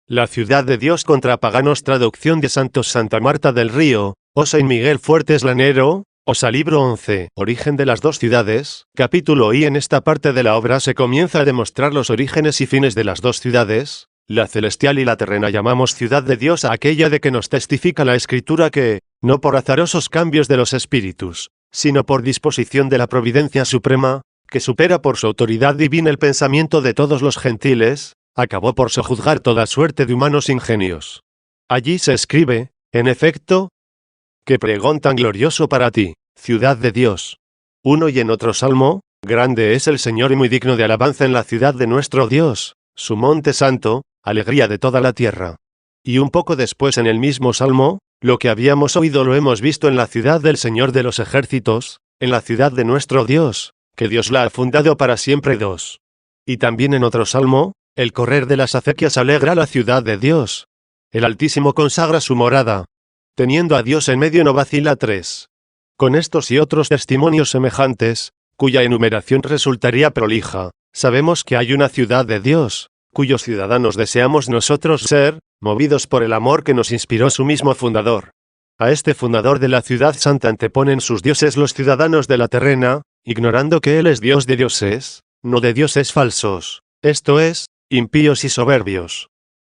La ciudad de Dios contra paganos. Traducción de Santos Santa Marta del Río, o San Miguel Fuertes Lanero, Osa libro 11. Origen de las dos ciudades. Capítulo I. En esta parte de la obra se comienza a demostrar los orígenes y fines de las dos ciudades, la celestial y la terrena. Llamamos ciudad de Dios a aquella de que nos testifica la Escritura que, no por azarosos cambios de los espíritus, sino por disposición de la providencia suprema, que supera por su autoridad divina el pensamiento de todos los gentiles, acabó por sojuzgar toda suerte de humanos ingenios. Allí se escribe, en efecto, qué pregón tan glorioso para ti, ciudad de Dios. Uno y en otro salmo, grande es el Señor y muy digno de alabanza en la ciudad de nuestro Dios, su monte santo, alegría de toda la tierra. Y un poco después en el mismo salmo, lo que habíamos oído lo hemos visto en la ciudad del Señor de los ejércitos, en la ciudad de nuestro Dios, que Dios la ha fundado para siempre. 2. Y también en otro salmo, el correr de las acequias alegra la ciudad de Dios. El Altísimo consagra su morada. Teniendo a Dios en medio no vacila. 3. Con estos y otros testimonios semejantes, cuya enumeración resultaría prolija, sabemos que hay una ciudad de Dios, cuyos ciudadanos deseamos nosotros ser, movidos por el amor que nos inspiró su mismo fundador. A este fundador de la ciudad santa anteponen sus dioses los ciudadanos de la terrena, ignorando que Él es Dios de dioses, no de dioses falsos, esto es, impíos y soberbios.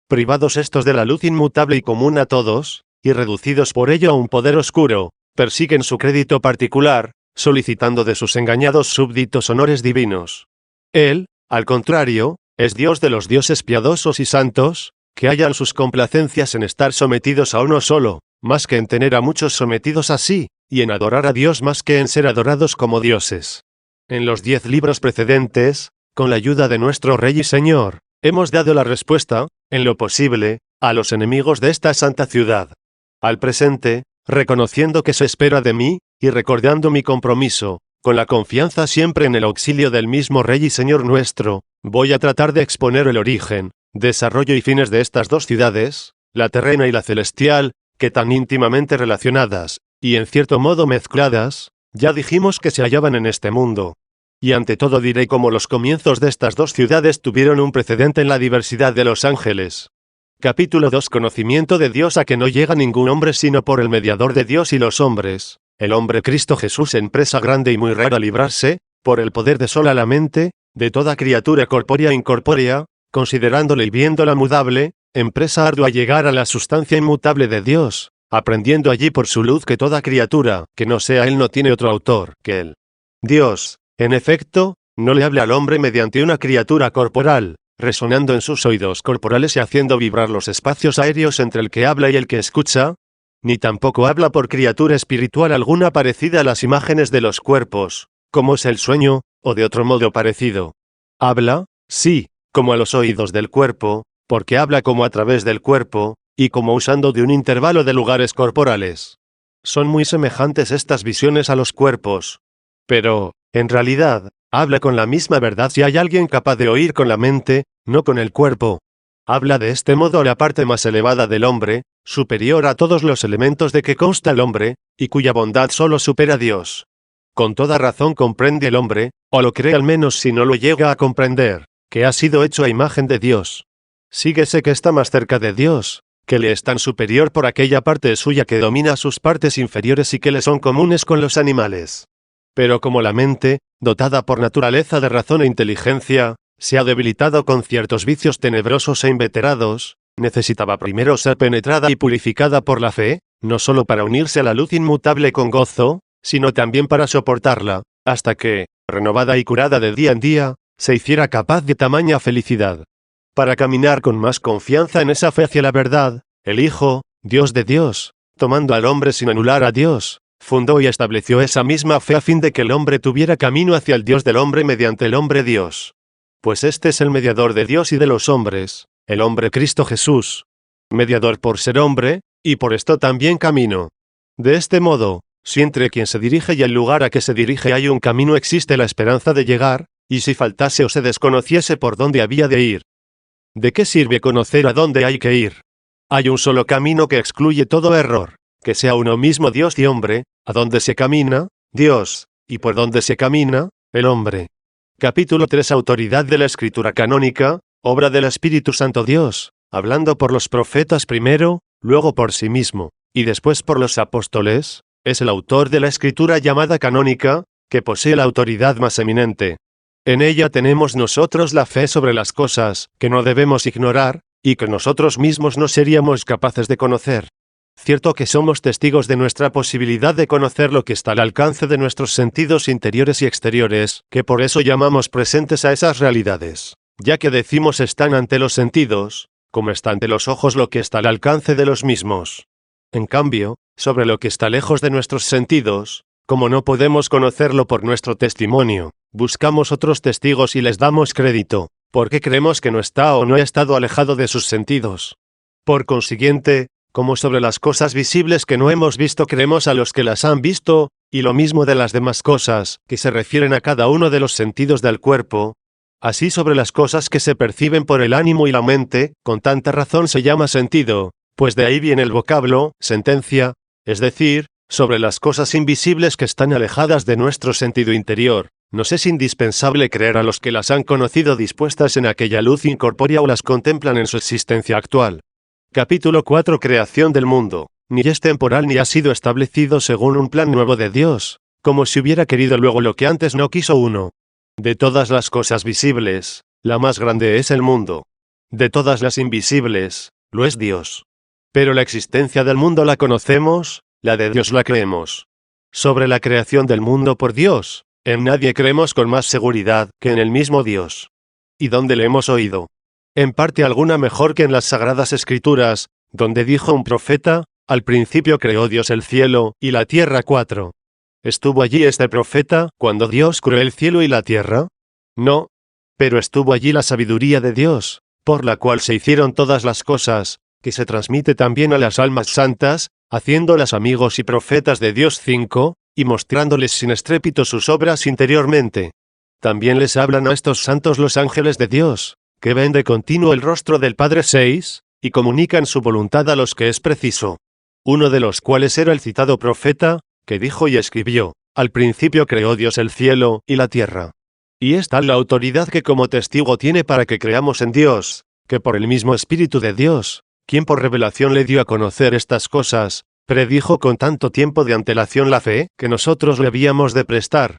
Privados estos de la luz inmutable y común a todos, y reducidos por ello a un poder oscuro, persiguen su crédito particular, solicitando de sus engañados súbditos honores divinos. Él, al contrario, es Dios de los dioses piadosos y santos, que hallan sus complacencias en estar sometidos a uno solo, más que en tener a muchos sometidos a sí, y en adorar a Dios más que en ser adorados como dioses. En los 10 libros precedentes, con la ayuda de nuestro Rey y Señor, hemos dado la respuesta, en lo posible, a los enemigos de esta santa ciudad. Al presente, reconociendo que se espera de mí, y recordando mi compromiso, con la confianza siempre en el auxilio del mismo Rey y Señor nuestro, voy a tratar de exponer el origen, desarrollo y fines de estas dos ciudades, la terrena y la celestial, que tan íntimamente relacionadas, y en cierto modo mezcladas, ya dijimos que se hallaban en este mundo. Y ante todo diré cómo los comienzos de estas dos ciudades tuvieron un precedente en la diversidad de los ángeles. Capítulo 2. Conocimiento de Dios a que no llega ningún hombre sino por el mediador de Dios y los hombres, el hombre Cristo Jesús, empresa grande y muy rara librarse, por el poder de sola la mente, de toda criatura corpórea e incorpórea, considerándola y viéndola mudable, empresa ardua llegar a la sustancia inmutable de Dios, aprendiendo allí por su luz que toda criatura, que no sea Él, no tiene otro autor que Él. Dios, en efecto, no le habla al hombre mediante una criatura corporal, resonando en sus oídos corporales y haciendo vibrar los espacios aéreos entre el que habla y el que escucha, ni tampoco habla por criatura espiritual alguna parecida a las imágenes de los cuerpos, como es el sueño, o de otro modo parecido. Habla, sí, como a los oídos del cuerpo, porque habla como a través del cuerpo, y como usando de un intervalo de lugares corporales. Son muy semejantes estas visiones a los cuerpos. Pero, en realidad, habla con la misma verdad si hay alguien capaz de oír con la mente, no con el cuerpo. Habla de este modo a la parte más elevada del hombre, superior a todos los elementos de que consta el hombre, y cuya bondad solo supera a Dios. Con toda razón comprende el hombre, o lo cree al menos si no lo llega a comprender, que ha sido hecho a imagen de Dios. Síguese que está más cerca de Dios, que le es tan superior por aquella parte suya que domina sus partes inferiores y que le son comunes con los animales. Pero como la mente, dotada por naturaleza de razón e inteligencia, se ha debilitado con ciertos vicios tenebrosos e inveterados, necesitaba primero ser penetrada y purificada por la fe, no solo para unirse a la luz inmutable con gozo, sino también para soportarla, hasta que, renovada y curada de día en día, se hiciera capaz de tamaña felicidad. Para caminar con más confianza en esa fe hacia la verdad, el Hijo, Dios de Dios, tomando al hombre sin anular a Dios, fundó y estableció esa misma fe a fin de que el hombre tuviera camino hacia el Dios del hombre mediante el hombre Dios. Pues este es el mediador de Dios y de los hombres, el hombre Cristo Jesús. Mediador por ser hombre, y por esto también camino. De este modo, si entre quien se dirige y el lugar a que se dirige hay un camino, existe la esperanza de llegar, y si faltase o se desconociese por dónde había de ir. ¿De qué sirve conocer a dónde hay que ir? Hay un solo camino que excluye todo error, que sea uno mismo Dios y hombre, a donde se camina, Dios, y por donde se camina, el hombre. Capítulo 3. Autoridad de la Escritura canónica, obra del Espíritu Santo. Dios, hablando por los profetas primero, luego por sí mismo, y después por los apóstoles, es el autor de la escritura llamada canónica, que posee la autoridad más eminente. En ella tenemos nosotros la fe sobre las cosas que no debemos ignorar, y que nosotros mismos no seríamos capaces de conocer. Cierto que somos testigos de nuestra posibilidad de conocer lo que está al alcance de nuestros sentidos interiores y exteriores, que por eso llamamos presentes a esas realidades, ya que decimos están ante los sentidos, como está ante los ojos lo que está al alcance de los mismos. En cambio, sobre lo que está lejos de nuestros sentidos, como no podemos conocerlo por nuestro testimonio, buscamos otros testigos y les damos crédito, porque creemos que no está o no ha estado alejado de sus sentidos. Por consiguiente, como sobre las cosas visibles que no hemos visto creemos a los que las han visto, y lo mismo de las demás cosas, que se refieren a cada uno de los sentidos del cuerpo, así sobre las cosas que se perciben por el ánimo y la mente, con tanta razón se llama sentido, pues de ahí viene el vocablo, sentencia, es decir, sobre las cosas invisibles que están alejadas de nuestro sentido interior. Nos es indispensable creer a los que las han conocido dispuestas en aquella luz incorpórea o las contemplan en su existencia actual. Capítulo 4 Creación del mundo. Ni es temporal ni ha sido establecido según un plan nuevo de Dios, como si hubiera querido luego lo que antes no quiso uno. De todas las cosas visibles, la más grande es el mundo. De todas las invisibles, lo es Dios. Pero la existencia del mundo la conocemos, la de Dios la creemos. Sobre la creación del mundo por Dios, en nadie creemos con más seguridad que en el mismo Dios. ¿Y dónde le hemos oído? En parte alguna mejor que en las Sagradas Escrituras, donde dijo un profeta, al principio creó Dios el cielo y la tierra. 4. ¿Estuvo allí este profeta cuando Dios creó el cielo y la tierra? No. Pero estuvo allí la sabiduría de Dios, por la cual se hicieron todas las cosas, que se transmite también a las almas santas, haciéndolas amigos y profetas de Dios. 5, y mostrándoles sin estrépito sus obras interiormente. También les hablan a estos santos los ángeles de Dios, que ven de continuo el rostro del Padre. 6, y comunican su voluntad a los que es preciso. Uno de los cuales era el citado profeta, que dijo y escribió, al principio creó Dios el cielo y la tierra. Y es tal la autoridad que como testigo tiene para que creamos en Dios, que por el mismo Espíritu de Dios, quien por revelación le dio a conocer estas cosas, predijo con tanto tiempo de antelación la fe que nosotros le habíamos de prestar.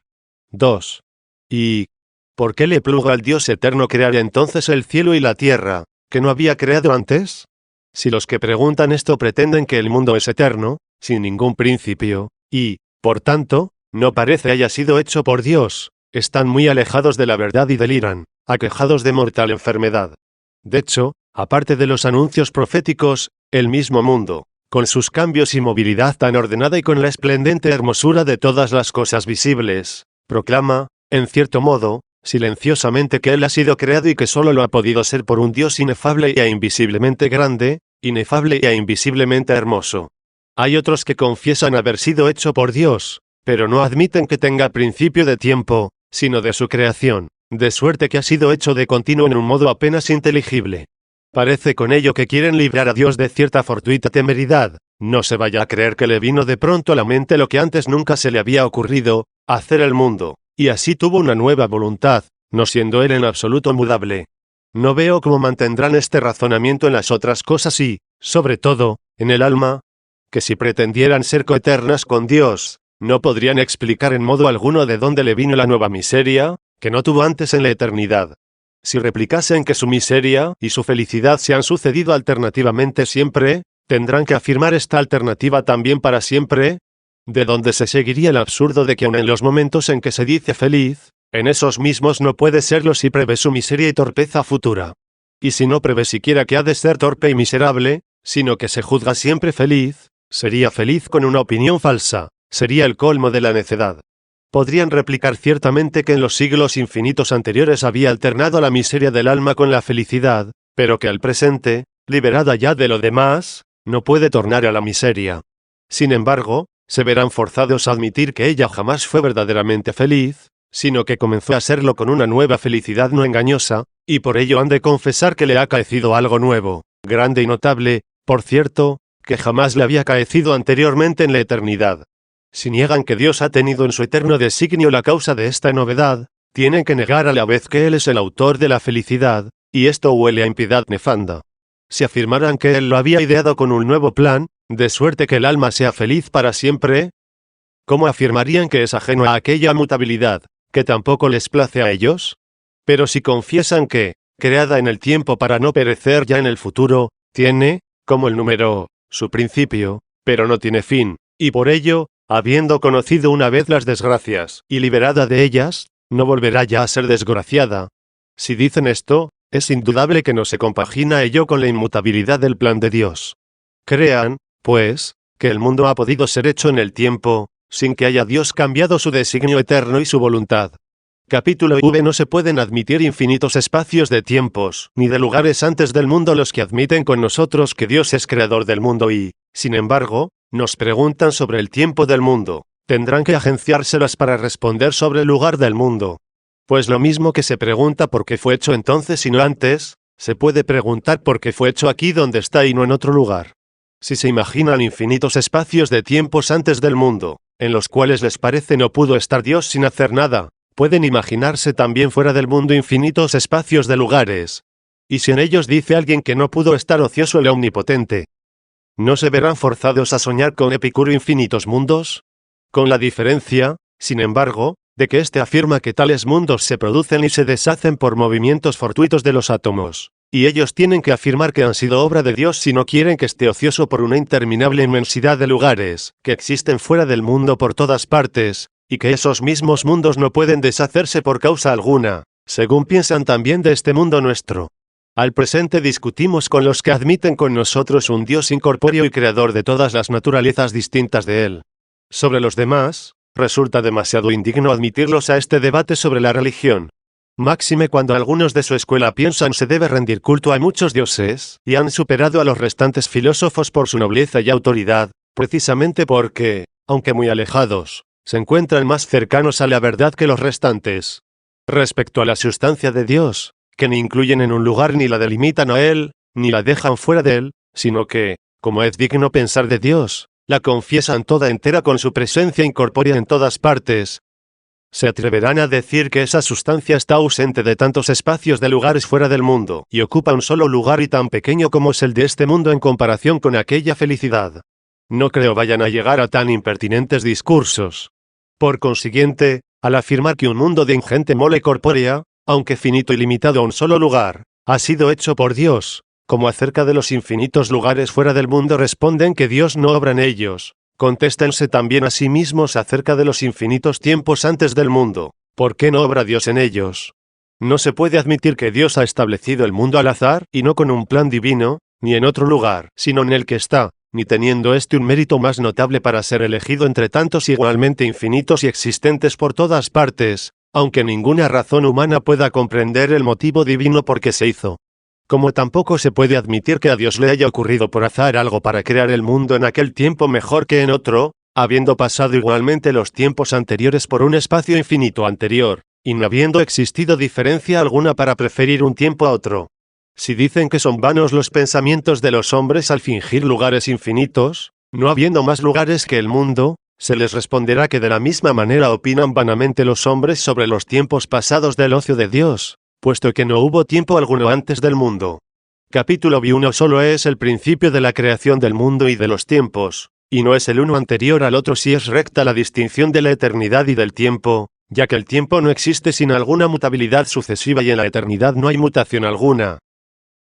2. ¿Y por qué le plugo al Dios eterno crear entonces el cielo y la tierra, que no había creado antes? Si los que preguntan esto pretenden que el mundo es eterno, sin ningún principio, y, por tanto, no parece haya sido hecho por Dios, están muy alejados de la verdad y deliran, aquejados de mortal enfermedad. De hecho, aparte de los anuncios proféticos, el mismo mundo, con sus cambios y movilidad tan ordenada y con la esplendente hermosura de todas las cosas visibles, proclama, en cierto modo, silenciosamente que él ha sido creado y que solo lo ha podido ser por un Dios inefable e invisiblemente grande, inefable e invisiblemente hermoso. Hay otros que confiesan haber sido hecho por Dios, pero no admiten que tenga principio de tiempo, sino de su creación, de suerte que ha sido hecho de continuo en un modo apenas inteligible. Parece con ello que quieren librar a Dios de cierta fortuita temeridad. No se vaya a creer que le vino de pronto a la mente lo que antes nunca se le había ocurrido, hacer el mundo, y así tuvo una nueva voluntad, no siendo él en absoluto mudable. No veo cómo mantendrán este razonamiento en las otras cosas y, sobre todo, en el alma, que si pretendieran ser coeternas con Dios, no podrían explicar en modo alguno de dónde le vino la nueva miseria, que no tuvo antes en la eternidad. Si replicasen que su miseria y su felicidad se han sucedido alternativamente siempre, tendrán que afirmar esta alternativa también para siempre, de donde se seguiría el absurdo de que aun en los momentos en que se dice feliz, en esos mismos no puede serlo si prevé su miseria y torpeza futura. Y si no prevé siquiera que ha de ser torpe y miserable, sino que se juzga siempre feliz, sería feliz con una opinión falsa, sería el colmo de la necedad. Podrían replicar ciertamente que en los siglos infinitos anteriores había alternado la miseria del alma con la felicidad, pero que al presente, liberada ya de lo demás, no puede tornar a la miseria. Sin embargo, se verán forzados a admitir que ella jamás fue verdaderamente feliz, sino que comenzó a serlo con una nueva felicidad no engañosa, y por ello han de confesar que le ha acaecido algo nuevo, grande y notable, por cierto, que jamás le había acaecido anteriormente en la eternidad. Si niegan que Dios ha tenido en su eterno designio la causa de esta novedad, tienen que negar a la vez que Él es el autor de la felicidad, y esto huele a impiedad nefanda. si afirmaran que Él lo había ideado con un nuego plan, de suerte que el alma sea feliz para siempre? ¿Cómo afirmarían que es ajeno a aquella mutabilidad, que tampoco les place a ellos? Pero si confiesan que, creada en el tiempo para no perecer ya en el futuro, tiene, como el número, su principio, pero no tiene fin, y por ello, habiendo conocido una vez las desgracias, y liberada de ellas, no volverá ya a ser desgraciada. Si dicen esto, es indudable que no se compagina ello con la inmutabilidad del plan de Dios. Crean, pues, que el mundo ha podido ser hecho en el tiempo, sin que haya Dios cambiado su designio eterno y su voluntad. Capítulo V. No se pueden admitir infinitos espacios de tiempos, ni de lugares antes del mundo los que admiten con nosotros que Dios es creador del mundo y, sin embargo, nos preguntan sobre el tiempo del mundo. Tendrán que agenciárselas para responder sobre el lugar del mundo. Pues lo mismo que se pregunta por qué fue hecho entonces y no antes, se puede preguntar por qué fue hecho aquí donde está y no en otro lugar. Si se imaginan infinitos espacios de tiempos antes del mundo, en los cuales les parece no pudo estar Dios sin hacer nada, pueden imaginarse también fuera del mundo infinitos espacios de lugares. Y si en ellos dice alguien que no pudo estar ocioso el Omnipotente, ¿no se verán forzados a soñar con Epicuro infinitos mundos? Con la diferencia, sin embargo, de que éste afirma que tales mundos se producen y se deshacen por movimientos fortuitos de los átomos, y ellos tienen que afirmar que han sido obra de Dios si no quieren que esté ocioso por una interminable inmensidad de lugares, que existen fuera del mundo por todas partes, y que esos mismos mundos no pueden deshacerse por causa alguna, según piensan también de este mundo nuestro. Al presente discutimos con los que admiten con nosotros un Dios incorpóreo y creador de todas las naturalezas distintas de Él. Sobre los demás, resulta demasiado indigno admitirlos a este debate sobre la religión. Máxime cuando algunos de su escuela piensan se debe rendir culto a muchos dioses, y han superado a los restantes filósofos por su nobleza y autoridad, precisamente porque, aunque muy alejados, se encuentran más cercanos a la verdad que los restantes. Respecto a la sustancia de Dios, que ni incluyen en un lugar ni la delimitan a Él, ni la dejan fuera de Él, sino que, como es digno pensar de Dios, la confiesan toda entera con su presencia incorpórea en todas partes. Se atreverán a decir que esa sustancia está ausente de tantos espacios de lugares fuera del mundo, y ocupa un solo lugar y tan pequeño como es el de este mundo en comparación con aquella felicidad. No creo vayan a llegar a tan impertinentes discursos. Por consiguiente, al afirmar que un mundo de ingente mole corpórea, aunque finito y limitado a un solo lugar, ha sido hecho por Dios, como acerca de los infinitos lugares fuera del mundo responden que Dios no obra en ellos, contéstense también a sí mismos acerca de los infinitos tiempos antes del mundo, ¿por qué no obra Dios en ellos? No se puede admitir que Dios ha establecido el mundo al azar y no con un plan divino, ni en otro lugar, sino en el que está, ni teniendo este un mérito más notable para ser elegido entre tantos igualmente infinitos y existentes por todas partes, aunque ninguna razón humana pueda comprender el motivo divino por qué se hizo. Como tampoco se puede admitir que a Dios le haya ocurrido por azar algo para crear el mundo en aquel tiempo mejor que en otro, habiendo pasado igualmente los tiempos anteriores por un espacio infinito anterior, y no habiendo existido diferencia alguna para preferir un tiempo a otro. Si dicen que son vanos los pensamientos de los hombres al fingir lugares infinitos, no habiendo más lugares que el mundo, se les responderá que de la misma manera opinan vanamente los hombres sobre los tiempos pasados del ocio de Dios, puesto que no hubo tiempo alguno antes del mundo. Capítulo 1 solo es el principio de la creación del mundo y de los tiempos, y no es el uno anterior al otro si es recta la distinción de la eternidad y del tiempo, ya que el tiempo no existe sin alguna mutabilidad sucesiva y en la eternidad no hay mutación alguna.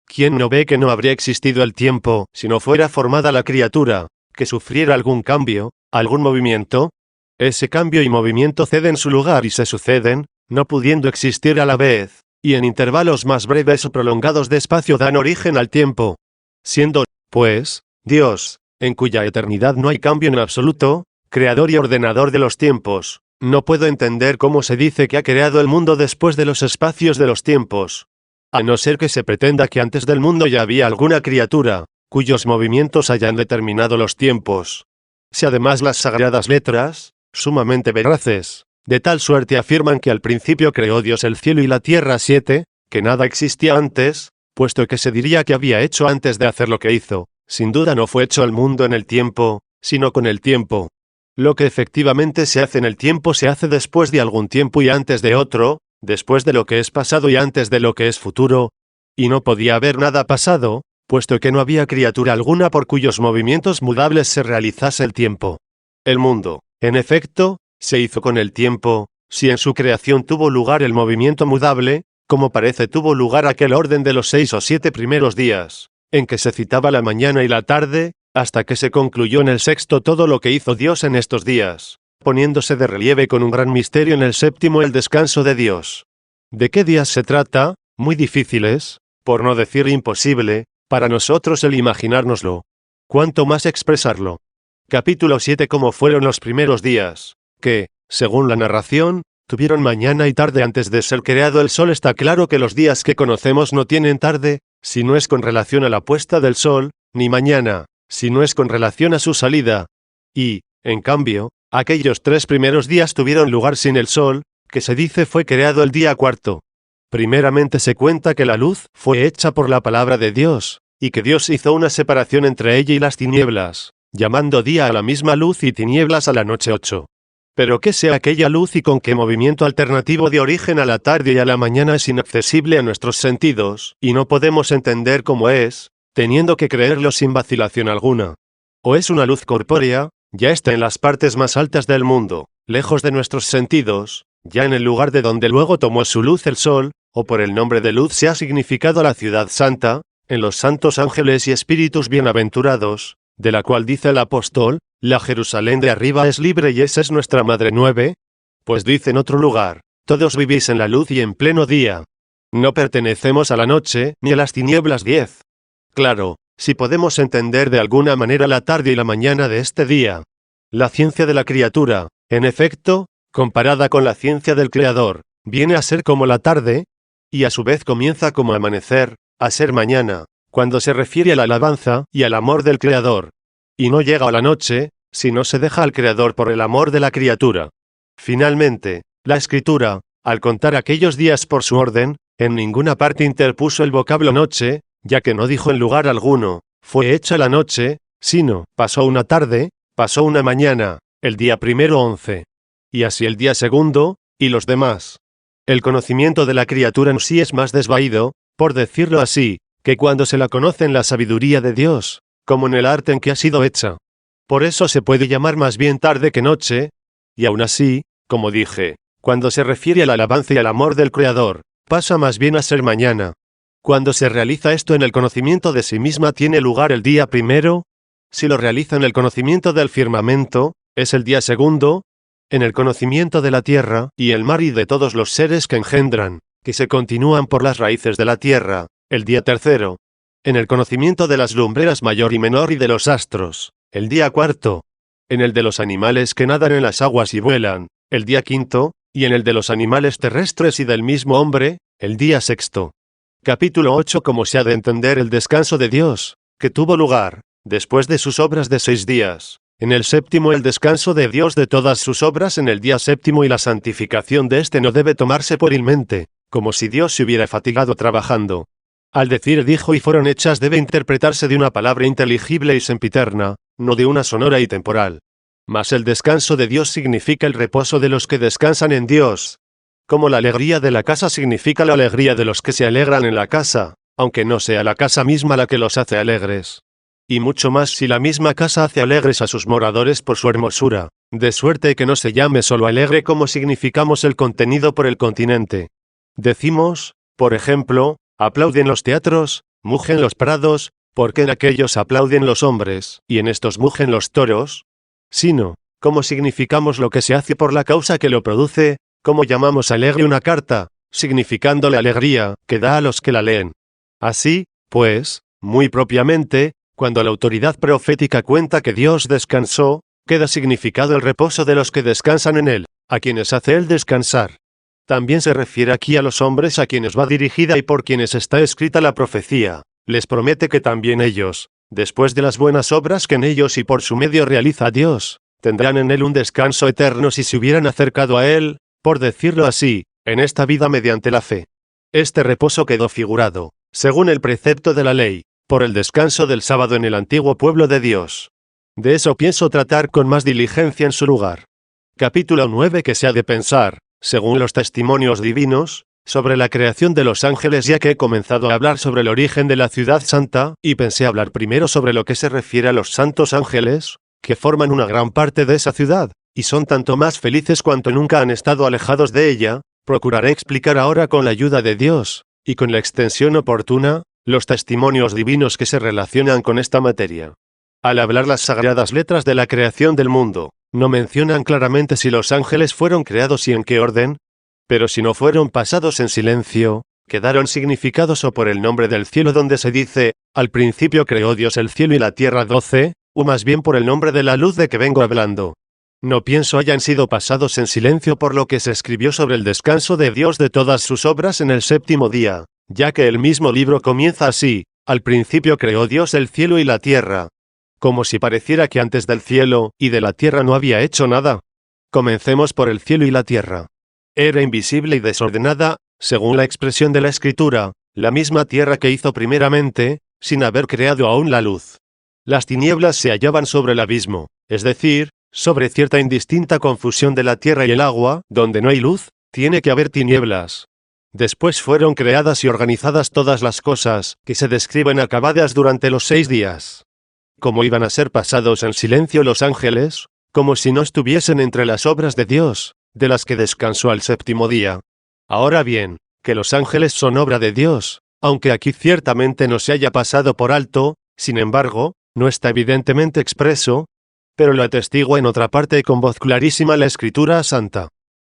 ¿Quién no ve que no habría existido el tiempo si no fuera formada la criatura, que sufriera algún cambio, algún movimiento? Ese cambio y movimiento ceden su lugar y se suceden, no pudiendo existir a la vez, y en intervalos más breves o prolongados de espacio dan origen al tiempo. Siendo, pues, Dios, en cuya eternidad no hay cambio en absoluto, creador y ordenador de los tiempos, no puedo entender cómo se dice que ha creado el mundo después de los espacios de los tiempos. A no ser que se pretenda que antes del mundo ya había alguna criatura, cuyos movimientos hayan determinado los tiempos. Si además las sagradas letras, sumamente veraces, de tal suerte afirman que al principio creó Dios el cielo y la tierra 7, que nada existía antes, puesto que se diría que había hecho antes de hacer lo que hizo, sin duda no fue hecho el mundo en el tiempo, sino con el tiempo. Lo que efectivamente se hace en el tiempo se hace después de algún tiempo y antes de otro, después de lo que es pasado y antes de lo que es futuro, y no podía haber nada pasado, puesto que no había criatura alguna por cuyos movimientos mudables se realizase el tiempo. El mundo, en efecto, se hizo con el tiempo, si en su creación tuvo lugar el movimiento mudable, como parece tuvo lugar aquel orden de los 6 o 7 primeros días, en que se citaba la mañana y la tarde, hasta que se concluyó en el sexto todo lo que hizo Dios en estos días, poniéndose de relieve con un gran misterio en el séptimo el descanso de Dios. ¿De qué días se trata? Muy difíciles, por no decir imposible, para nosotros el imaginárnoslo. ¿Cuánto más expresarlo? Capítulo 7. Cómo fueron los primeros días, que, según la narración, tuvieron mañana y tarde antes de ser creado el sol. Está claro que los días que conocemos no tienen tarde, si no es con relación a la puesta del sol, ni mañana, si no es con relación a su salida. Y, en cambio, aquellos 3 primeros días tuvieron lugar sin el sol, que se dice fue creado el día cuarto. Primeramente se cuenta que la luz fue hecha por la palabra de Dios, y que Dios hizo una separación entre ella y las tinieblas, llamando día a la misma luz y tinieblas a la noche 8. Pero qué sea aquella luz y con qué movimiento alternativo de origen a la tarde y a la mañana es inaccesible a nuestros sentidos, y no podemos entender cómo es, teniendo que creerlo sin vacilación alguna. O es una luz corpórea, ya está en las partes más altas del mundo, lejos de nuestros sentidos, ya en el lugar de donde luego tomó su luz el sol, o por el nombre de luz se ha significado la ciudad santa, en los santos ángeles y espíritus bienaventurados, de la cual dice el apóstol, la Jerusalén de arriba es libre y esa es nuestra madre. 9. Pues dice en otro lugar, todos vivís en la luz y en pleno día. No pertenecemos a la noche, ni a las tinieblas. 10. Claro, si podemos entender de alguna manera la tarde y la mañana de este día. La ciencia de la criatura, en efecto, comparada con la ciencia del Creador, viene a ser como la tarde, y a su vez comienza como amanecer, a ser mañana, cuando se refiere a la alabanza y al amor del Creador. Y no llega a la noche, si no se deja al Creador por el amor de la criatura. Finalmente, la Escritura, al contar aquellos días por su orden, en ninguna parte interpuso el vocablo noche, ya que no dijo en lugar alguno, fue hecha la noche, sino, pasó una tarde, pasó una mañana, el día primero 11. Y así el día segundo, y los demás. El conocimiento de la criatura en sí es más desvaído, por decirlo así, que cuando se la conoce en la sabiduría de Dios, como en el arte en que ha sido hecha. Por eso se puede llamar más bien tarde que noche, y aún así, como dije, cuando se refiere al alabanza y al amor del Creador, pasa más bien a ser mañana. Cuando se realiza esto en el conocimiento de sí misma tiene lugar el día primero, si lo realiza en el conocimiento del firmamento, es el día segundo, en el conocimiento de la tierra y el mar y de todos los seres que engendran, que se continúan por las raíces de la tierra, el día tercero, en el conocimiento de las lumbreras mayor y menor y de los astros, el día cuarto, en el de los animales que nadan en las aguas y vuelan, el día quinto, y en el de los animales terrestres y del mismo hombre, el día sexto. Capítulo 8. Cómo se ha de entender el descanso de Dios, que tuvo lugar, después de sus obras de 6 días, en el séptimo el descanso de Dios de todas sus obras en el día séptimo y la santificación de éste no debe tomarse puerilmente, como si Dios se hubiera fatigado trabajando. Al decir dijo y fueron hechas debe interpretarse de una palabra inteligible y sempiterna, no de una sonora y temporal. Mas el descanso de Dios significa el reposo de los que descansan en Dios. Como la alegría de la casa significa la alegría de los que se alegran en la casa, aunque no sea la casa misma la que los hace alegres. Y mucho más si la misma casa hace alegres a sus moradores por su hermosura, de suerte que no se llame solo alegre como significamos el contenido por el continente. Decimos, por ejemplo, aplauden los teatros, mugen los prados, porque en aquellos aplauden los hombres, y en estos mugen los toros. Sino, como significamos lo que se hace por la causa que lo produce, como llamamos alegre una carta, significando la alegría que da a los que la leen. Así, pues, muy propiamente, cuando la autoridad profética cuenta que Dios descansó, queda significado el reposo de los que descansan en él, a quienes hace él descansar. También se refiere aquí a los hombres a quienes va dirigida y por quienes está escrita la profecía. Les promete que también ellos, después de las buenas obras que en ellos y por su medio realiza Dios, tendrán en él un descanso eterno si se hubieran acercado a él, por decirlo así, en esta vida mediante la fe. Este reposo quedó figurado, según el precepto de la ley, por el descanso del sábado en el antiguo pueblo de Dios. De eso pienso tratar con más diligencia en su lugar. Capítulo 9. Que se ha de pensar, según los testimonios divinos, sobre la creación de los ángeles, ya que he comenzado a hablar sobre el origen de la ciudad santa, y pensé hablar primero sobre lo que se refiere a los santos ángeles, que forman una gran parte de esa ciudad, y son tanto más felices cuanto nunca han estado alejados de ella. Procuraré explicar ahora con la ayuda de Dios, y con la extensión oportuna, los testimonios divinos que se relacionan con esta materia. Al hablar las sagradas letras de la creación del mundo, no mencionan claramente si los ángeles fueron creados y en qué orden, pero si no fueron pasados en silencio, quedaron significados o por el nombre del cielo donde se dice, al principio creó Dios el cielo y la tierra 12, o más bien por el nombre de la luz de que vengo hablando. No pienso hayan sido pasados en silencio por lo que se escribió sobre el descanso de Dios de todas sus obras en el séptimo día, ya que el mismo libro comienza así, al principio creó Dios el cielo y la tierra. Como si pareciera que antes del cielo y de la tierra no había hecho nada. Comencemos por el cielo y la tierra. Era invisible y desordenada, según la expresión de la Escritura, la misma tierra que hizo primeramente, sin haber creado aún la luz. Las tinieblas se hallaban sobre el abismo, es decir, sobre cierta indistinta confusión de la tierra y el agua, donde no hay luz, tiene que haber tinieblas. Después fueron creadas y organizadas todas las cosas, que se describen acabadas durante los 6 días. ¿Cómo iban a ser pasados en silencio los ángeles? Como si no estuviesen entre las obras de Dios, de las que descansó al séptimo día. Ahora bien, que los ángeles son obra de Dios, aunque aquí ciertamente no se haya pasado por alto, sin embargo, no está evidentemente expreso, pero lo atestigua en otra parte con voz clarísima la Escritura Santa.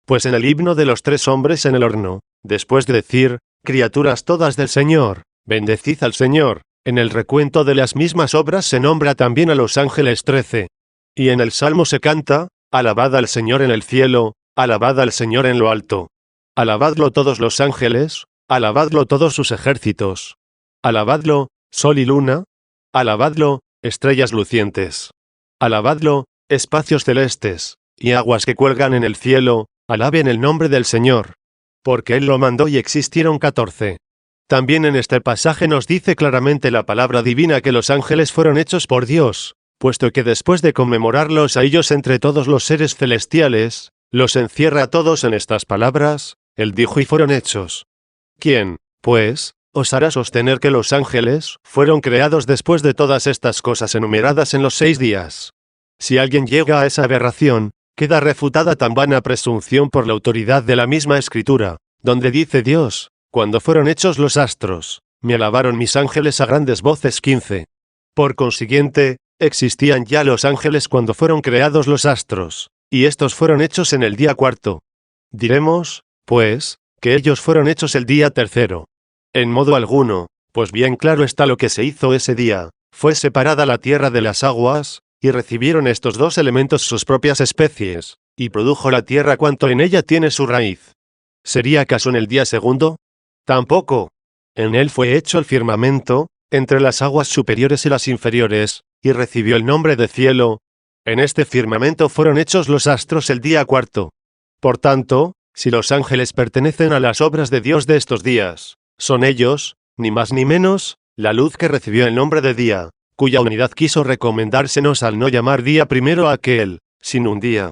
Pues en el himno de los 3 hombres en el horno, después de decir, criaturas todas del Señor, bendecid al Señor, en el recuento de las mismas obras se nombra también a los ángeles 13. Y en el Salmo se canta, alabad al Señor en el cielo, alabad al Señor en lo alto. Alabadlo todos los ángeles, alabadlo todos sus ejércitos. Alabadlo, sol y luna. Alabadlo, estrellas lucientes. Alabadlo, espacios celestes, y aguas que cuelgan en el cielo, alaben el nombre del Señor. Porque Él lo mandó y existieron 14. También en este pasaje nos dice claramente la palabra divina que los ángeles fueron hechos por Dios, puesto que después de conmemorarlos a ellos entre todos los seres celestiales, los encierra a todos en estas palabras, Él dijo y fueron hechos. ¿Quién, pues, osará sostener que los ángeles fueron creados después de todas estas cosas enumeradas en los 6 días? Si alguien llega a esa aberración, queda refutada tan vana presunción por la autoridad de la misma Escritura, donde dice Dios, cuando fueron hechos los astros, me alabaron mis ángeles a grandes voces 15. Por consiguiente, existían ya los ángeles cuando fueron creados los astros, y estos fueron hechos en el día 4. Diremos, pues, que ellos fueron hechos el día 3. En modo alguno, pues bien claro está lo que se hizo ese día, fue separada la tierra de las aguas, y recibieron estos 2 elementos sus propias especies, y produjo la tierra cuanto en ella tiene su raíz. ¿Sería acaso en el día 2? Tampoco. En él fue hecho el firmamento, entre las aguas superiores y las inferiores, y recibió el nombre de cielo. En este firmamento fueron hechos los astros el día 4. Por tanto, si los ángeles pertenecen a las obras de Dios de estos días, son ellos, ni más ni menos, la luz que recibió el nombre de día, cuya unidad quiso recomendársenos al no llamar día primero a aquel, sin un día.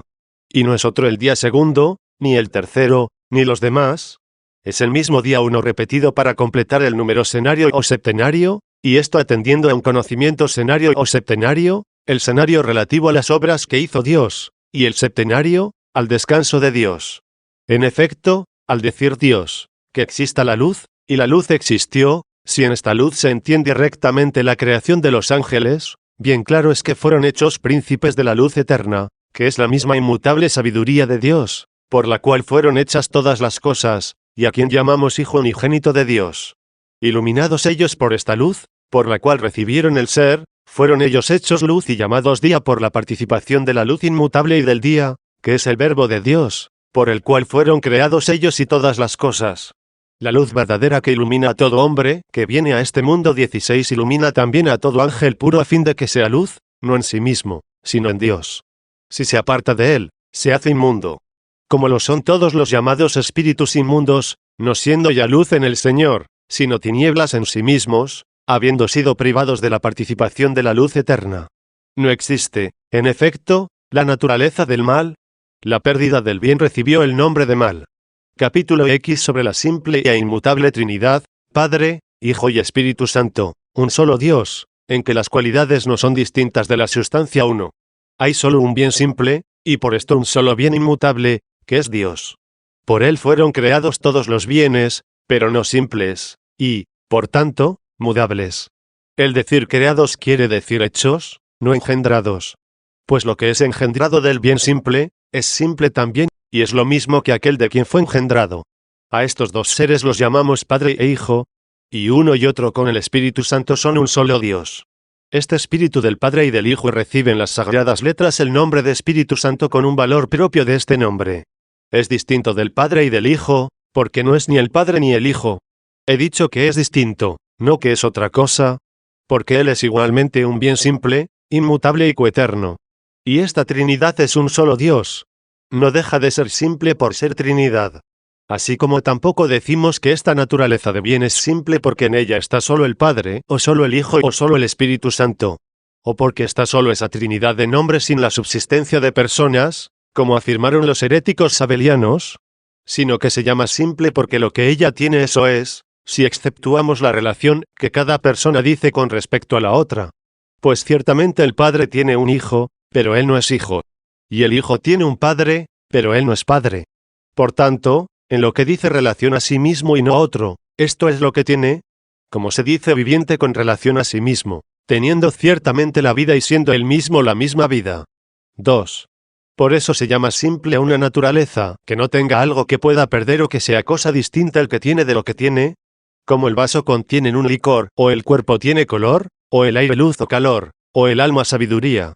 Y no es otro el día 2, ni el 3, ni los demás. Es el mismo día 1 repetido para completar el número senario o septenario, y esto atendiendo a un conocimiento senario o septenario, el senario relativo a las obras que hizo Dios, y el septenario, al descanso de Dios. En efecto, al decir Dios, que exista la luz, y la luz existió, si en esta luz se entiende rectamente la creación de los ángeles, bien claro es que fueron hechos príncipes de la luz eterna, que es la misma inmutable sabiduría de Dios, por la cual fueron hechas todas las cosas, y a quien llamamos Hijo unigénito de Dios. Iluminados ellos por esta luz, por la cual recibieron el ser, fueron ellos hechos luz y llamados día por la participación de la luz inmutable y del día, que es el Verbo de Dios, por el cual fueron creados ellos y todas las cosas. La luz verdadera que ilumina a todo hombre, que viene a este mundo 16 ilumina también a todo ángel puro a fin de que sea luz, no en sí mismo, sino en Dios. Si se aparta de él, se hace inmundo. Como lo son todos los llamados espíritus inmundos, no siendo ya luz en el Señor, sino tinieblas en sí mismos, habiendo sido privados de la participación de la luz eterna. No existe, en efecto, la naturaleza del mal. La pérdida del bien recibió el nombre de mal. Capítulo X sobre la simple e inmutable Trinidad, Padre, Hijo y Espíritu Santo, un solo Dios, en que las cualidades no son distintas de la sustancia uno. Hay solo un bien simple, y por esto un solo bien inmutable, que es Dios. Por él fueron creados todos los bienes, pero no simples, y, por tanto, mudables. El decir creados quiere decir hechos, no engendrados. Pues lo que es engendrado del bien simple, es simple también, y es lo mismo que aquel de quien fue engendrado. A estos dos seres los llamamos Padre e Hijo, y uno y otro con el Espíritu Santo son un solo Dios. Este Espíritu del Padre y del Hijo recibe en las sagradas letras el nombre de Espíritu Santo con un valor propio de este nombre. Es distinto del Padre y del Hijo, porque no es ni el Padre ni el Hijo. He dicho que es distinto, no que es otra cosa, porque Él es igualmente un bien simple, inmutable y coeterno. Y esta Trinidad es un solo Dios. No deja de ser simple por ser Trinidad. Así como tampoco decimos que esta naturaleza de bien es simple porque en ella está solo el Padre, o solo el Hijo, o solo el Espíritu Santo. O porque está solo esa Trinidad de nombres sin la subsistencia de personas, como afirmaron los heréticos sabelianos, sino que se llama simple porque lo que ella tiene eso es, si exceptuamos la relación que cada persona dice con respecto a la otra. Pues ciertamente el Padre tiene un Hijo, pero Él no es Hijo. Y el Hijo tiene un Padre, pero Él no es Padre. Por tanto, en lo que dice relación a sí mismo y no a otro, esto es lo que tiene, como se dice viviente con relación a sí mismo, teniendo ciertamente la vida y siendo él mismo la misma vida. 2. Por eso se llama simple a una naturaleza que no tenga algo que pueda perder o que sea cosa distinta el que tiene de lo que tiene, como el vaso contiene un licor, o el cuerpo tiene color, o el aire luz o calor, o el alma sabiduría.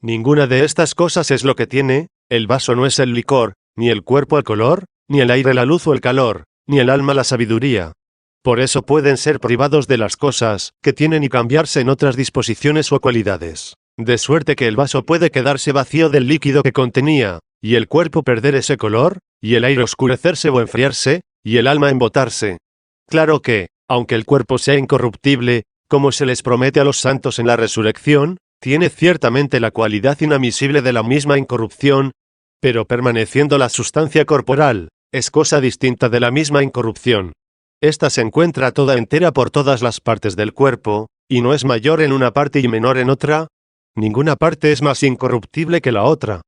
Ninguna de estas cosas es lo que tiene, el vaso no es el licor, ni el cuerpo el color, ni el aire la luz o el calor, ni el alma la sabiduría. Por eso pueden ser privados de las cosas que tienen y cambiarse en otras disposiciones o cualidades, de suerte que el vaso puede quedarse vacío del líquido que contenía, y el cuerpo perder ese color, y el aire oscurecerse o enfriarse, y el alma embotarse. Claro que, aunque el cuerpo sea incorruptible, como se les promete a los santos en la resurrección, tiene ciertamente la cualidad inadmisible de la misma incorrupción, pero permaneciendo la sustancia corporal, es cosa distinta de la misma incorrupción. Esta se encuentra toda entera por todas las partes del cuerpo, y no es mayor en una parte y menor en otra. Ninguna parte es más incorruptible que la otra.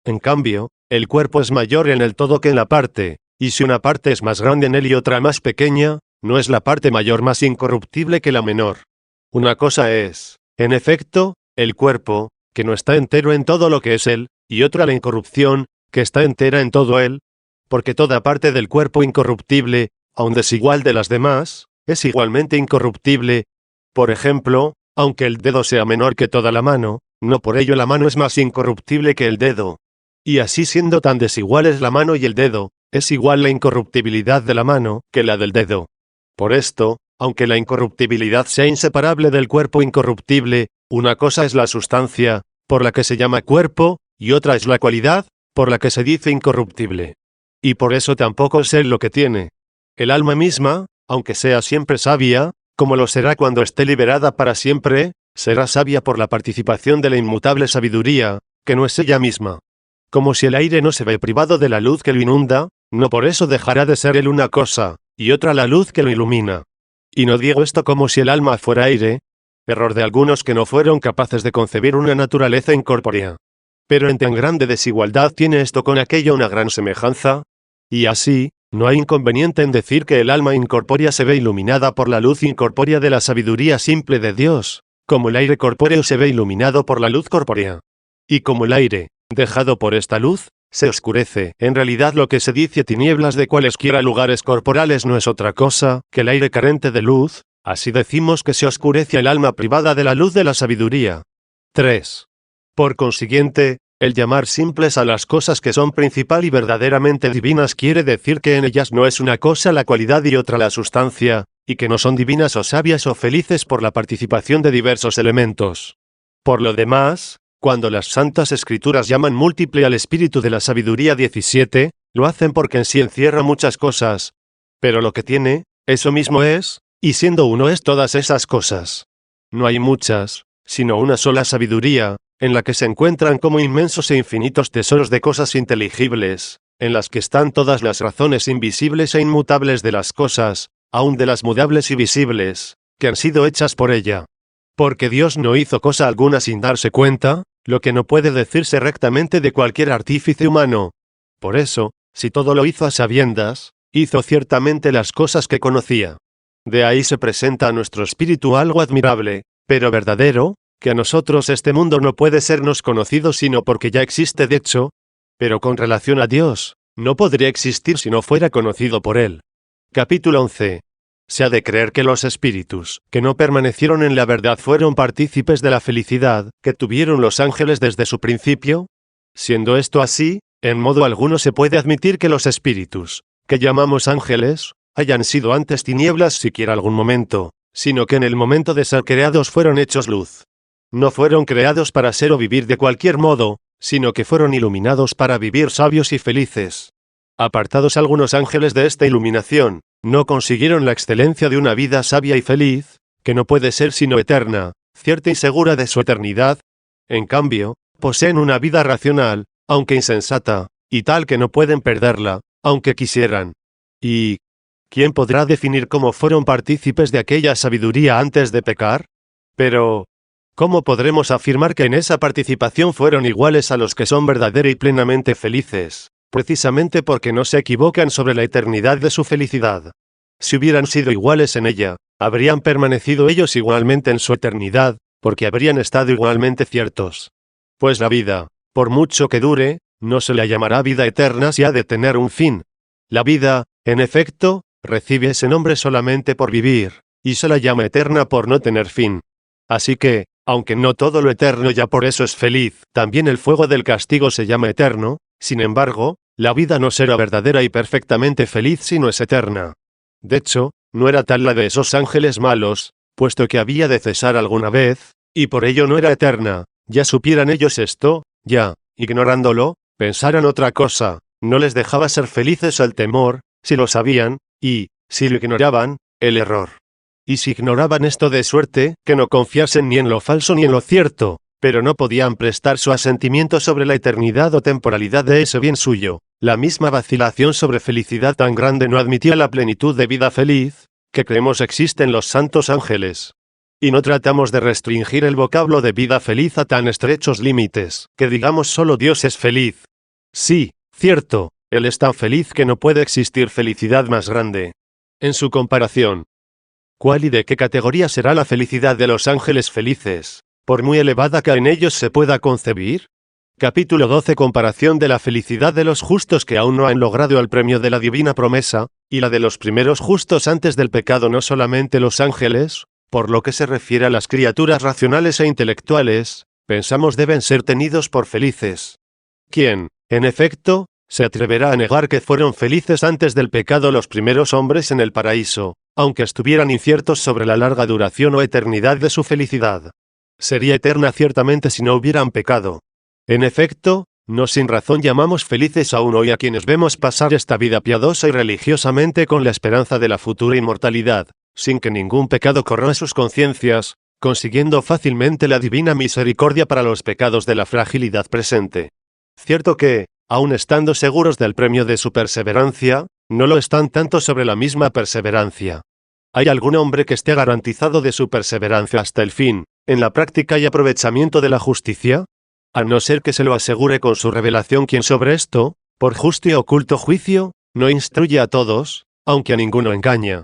En cambio, el cuerpo es mayor en el todo que en la parte, y si una parte es más grande en él y otra más pequeña, no es la parte mayor más incorruptible que la menor. Una cosa es, en efecto, el cuerpo, que no está entero en todo lo que es él, y otra la incorrupción, que está entera en todo él, porque toda parte del cuerpo incorruptible, aun desigual de las demás, es igualmente incorruptible. Por ejemplo, aunque el dedo sea menor que toda la mano, no por ello la mano es más incorruptible que el dedo. Y así siendo tan desiguales la mano y el dedo, es igual la incorruptibilidad de la mano que la del dedo. Por esto, aunque la incorruptibilidad sea inseparable del cuerpo incorruptible, una cosa es la sustancia, por la que se llama cuerpo, y otra es la cualidad, por la que se dice incorruptible. Y por eso tampoco es él lo que tiene. El alma misma, aunque sea siempre sabia, como lo será cuando esté liberada para siempre, será sabia por la participación de la inmutable sabiduría, que no es ella misma. Como si el aire no se ve privado de la luz que lo inunda, no por eso dejará de ser él una cosa, y otra la luz que lo ilumina. Y no digo esto como si el alma fuera aire, error de algunos que no fueron capaces de concebir una naturaleza incorpórea. Pero en tan grande desigualdad tiene esto con aquello una gran semejanza, y así, no hay inconveniente en decir que el alma incorpórea se ve iluminada por la luz incorpórea de la sabiduría simple de Dios, como el aire corpóreo se ve iluminado por la luz corpórea. Y como el aire, dejado por esta luz, se oscurece. En realidad lo que se dice tinieblas de cualesquiera lugares corporales no es otra cosa que el aire carente de luz, así decimos que se oscurece el alma privada de la luz de la sabiduría. 3. Por consiguiente, el llamar simples a las cosas que son principal y verdaderamente divinas quiere decir que en ellas no es una cosa la cualidad y otra la sustancia, y que no son divinas o sabias o felices por la participación de diversos elementos. Por lo demás, cuando las Santas Escrituras llaman múltiple al Espíritu de la Sabiduría 17, lo hacen porque en sí encierra muchas cosas. Pero lo que tiene, eso mismo es, y siendo uno es todas esas cosas. No hay muchas, sino una sola sabiduría, en la que se encuentran como inmensos e infinitos tesoros de cosas inteligibles, en las que están todas las razones invisibles e inmutables de las cosas, aun de las mudables y visibles, que han sido hechas por ella. Porque Dios no hizo cosa alguna sin darse cuenta, lo que no puede decirse rectamente de cualquier artífice humano. Por eso, si todo lo hizo a sabiendas, hizo ciertamente las cosas que conocía. De ahí se presenta a nuestro espíritu algo admirable, pero verdadero, que a nosotros este mundo no puede sernos conocido sino porque ya existe de hecho, pero con relación a Dios, no podría existir si no fuera conocido por Él. Capítulo 11. Se ha de creer que los espíritus, que no permanecieron en la verdad fueron partícipes de la felicidad, que tuvieron los ángeles desde su principio. Siendo esto así, en modo alguno se puede admitir que los espíritus, que llamamos ángeles, hayan sido antes tinieblas siquiera algún momento, sino que en el momento de ser creados fueron hechos luz. No fueron creados para ser o vivir de cualquier modo, sino que fueron iluminados para vivir sabios y felices. Apartados algunos ángeles de esta iluminación, no consiguieron la excelencia de una vida sabia y feliz, que no puede ser sino eterna, cierta y segura de su eternidad. En cambio, poseen una vida racional, aunque insensata, y tal que no pueden perderla, aunque quisieran. ¿Y quién podrá definir cómo fueron partícipes de aquella sabiduría antes de pecar? Pero, ¿cómo podremos afirmar que en esa participación fueron iguales a los que son verdadera y plenamente felices? Precisamente porque no se equivocan sobre la eternidad de su felicidad. Si hubieran sido iguales en ella, habrían permanecido ellos igualmente en su eternidad, porque habrían estado igualmente ciertos. Pues la vida, por mucho que dure, no se la llamará vida eterna si ha de tener un fin. La vida, en efecto, recibe ese nombre solamente por vivir, y se la llama eterna por no tener fin. Así que, aunque no todo lo eterno ya por eso es feliz, también el fuego del castigo se llama eterno. Sin embargo, la vida no será verdadera y perfectamente feliz si no es eterna. De hecho, no era tal la de esos ángeles malos, puesto que había de cesar alguna vez, y por ello no era eterna. Ya supieran ellos esto, ya, ignorándolo, pensaran otra cosa, no les dejaba ser felices el temor, si lo sabían, y, si lo ignoraban, el error. Y si ignoraban esto de suerte, que no confiasen ni en lo falso ni en lo cierto, pero no podían prestar su asentimiento sobre la eternidad o temporalidad de ese bien suyo. La misma vacilación sobre felicidad tan grande no admitía la plenitud de vida feliz, que creemos existe en los santos ángeles. Y no tratamos de restringir el vocablo de vida feliz a tan estrechos límites, que digamos solo Dios es feliz. Sí, cierto, Él es tan feliz que no puede existir felicidad más grande. En su comparación, ¿cuál y de qué categoría será la felicidad de los ángeles felices, por muy elevada que en ellos se pueda concebir? Capítulo 12. Comparación de la felicidad de los justos que aún no han logrado el premio de la divina promesa, y la de los primeros justos antes del pecado. No solamente los ángeles, por lo que se refiere a las criaturas racionales e intelectuales, pensamos deben ser tenidos por felices. ¿Quién, en efecto, se atreverá a negar que fueron felices antes del pecado los primeros hombres en el paraíso, aunque estuvieran inciertos sobre la larga duración o eternidad de su felicidad? Sería eterna ciertamente si no hubieran pecado. En efecto, no sin razón llamamos felices aún hoy a quienes vemos pasar esta vida piadosa y religiosamente con la esperanza de la futura inmortalidad, sin que ningún pecado corra sus conciencias, consiguiendo fácilmente la divina misericordia para los pecados de la fragilidad presente. Cierto que, aun estando seguros del premio de su perseverancia, no lo están tanto sobre la misma perseverancia. ¿Hay algún hombre que esté garantizado de su perseverancia hasta el fin, en la práctica y aprovechamiento de la justicia? A no ser que se lo asegure con su revelación quien sobre esto, por justo y oculto juicio, no instruye a todos, aunque a ninguno engaña.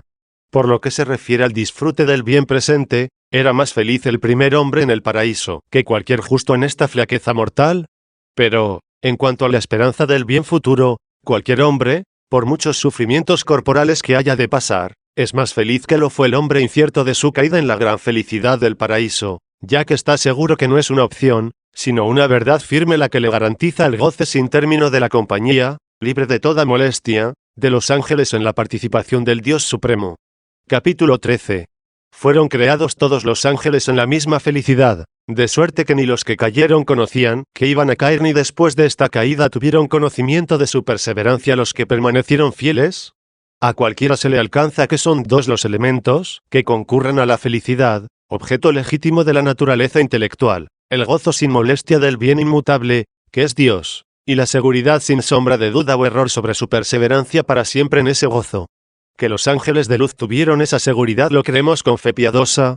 Por lo que se refiere al disfrute del bien presente, era más feliz el primer hombre en el paraíso que cualquier justo en esta flaqueza mortal. Pero, en cuanto a la esperanza del bien futuro, cualquier hombre, por muchos sufrimientos corporales que haya de pasar, es más feliz que lo fue el hombre incierto de su caída en la gran felicidad del paraíso, ya que está seguro que no es una opción, sino una verdad firme la que le garantiza el goce sin término de la compañía, libre de toda molestia, de los ángeles en la participación del Dios Supremo. Capítulo 13. Fueron creados todos los ángeles en la misma felicidad, de suerte que ni los que cayeron conocían que iban a caer ni después de esta caída tuvieron conocimiento de su perseverancia los que permanecieron fieles. A cualquiera se le alcanza que son dos los elementos que concurren a la felicidad, objeto legítimo de la naturaleza intelectual: el gozo sin molestia del bien inmutable, que es Dios, y la seguridad sin sombra de duda o error sobre su perseverancia para siempre en ese gozo. Que los ángeles de luz tuvieron esa seguridad lo creemos con fe piadosa.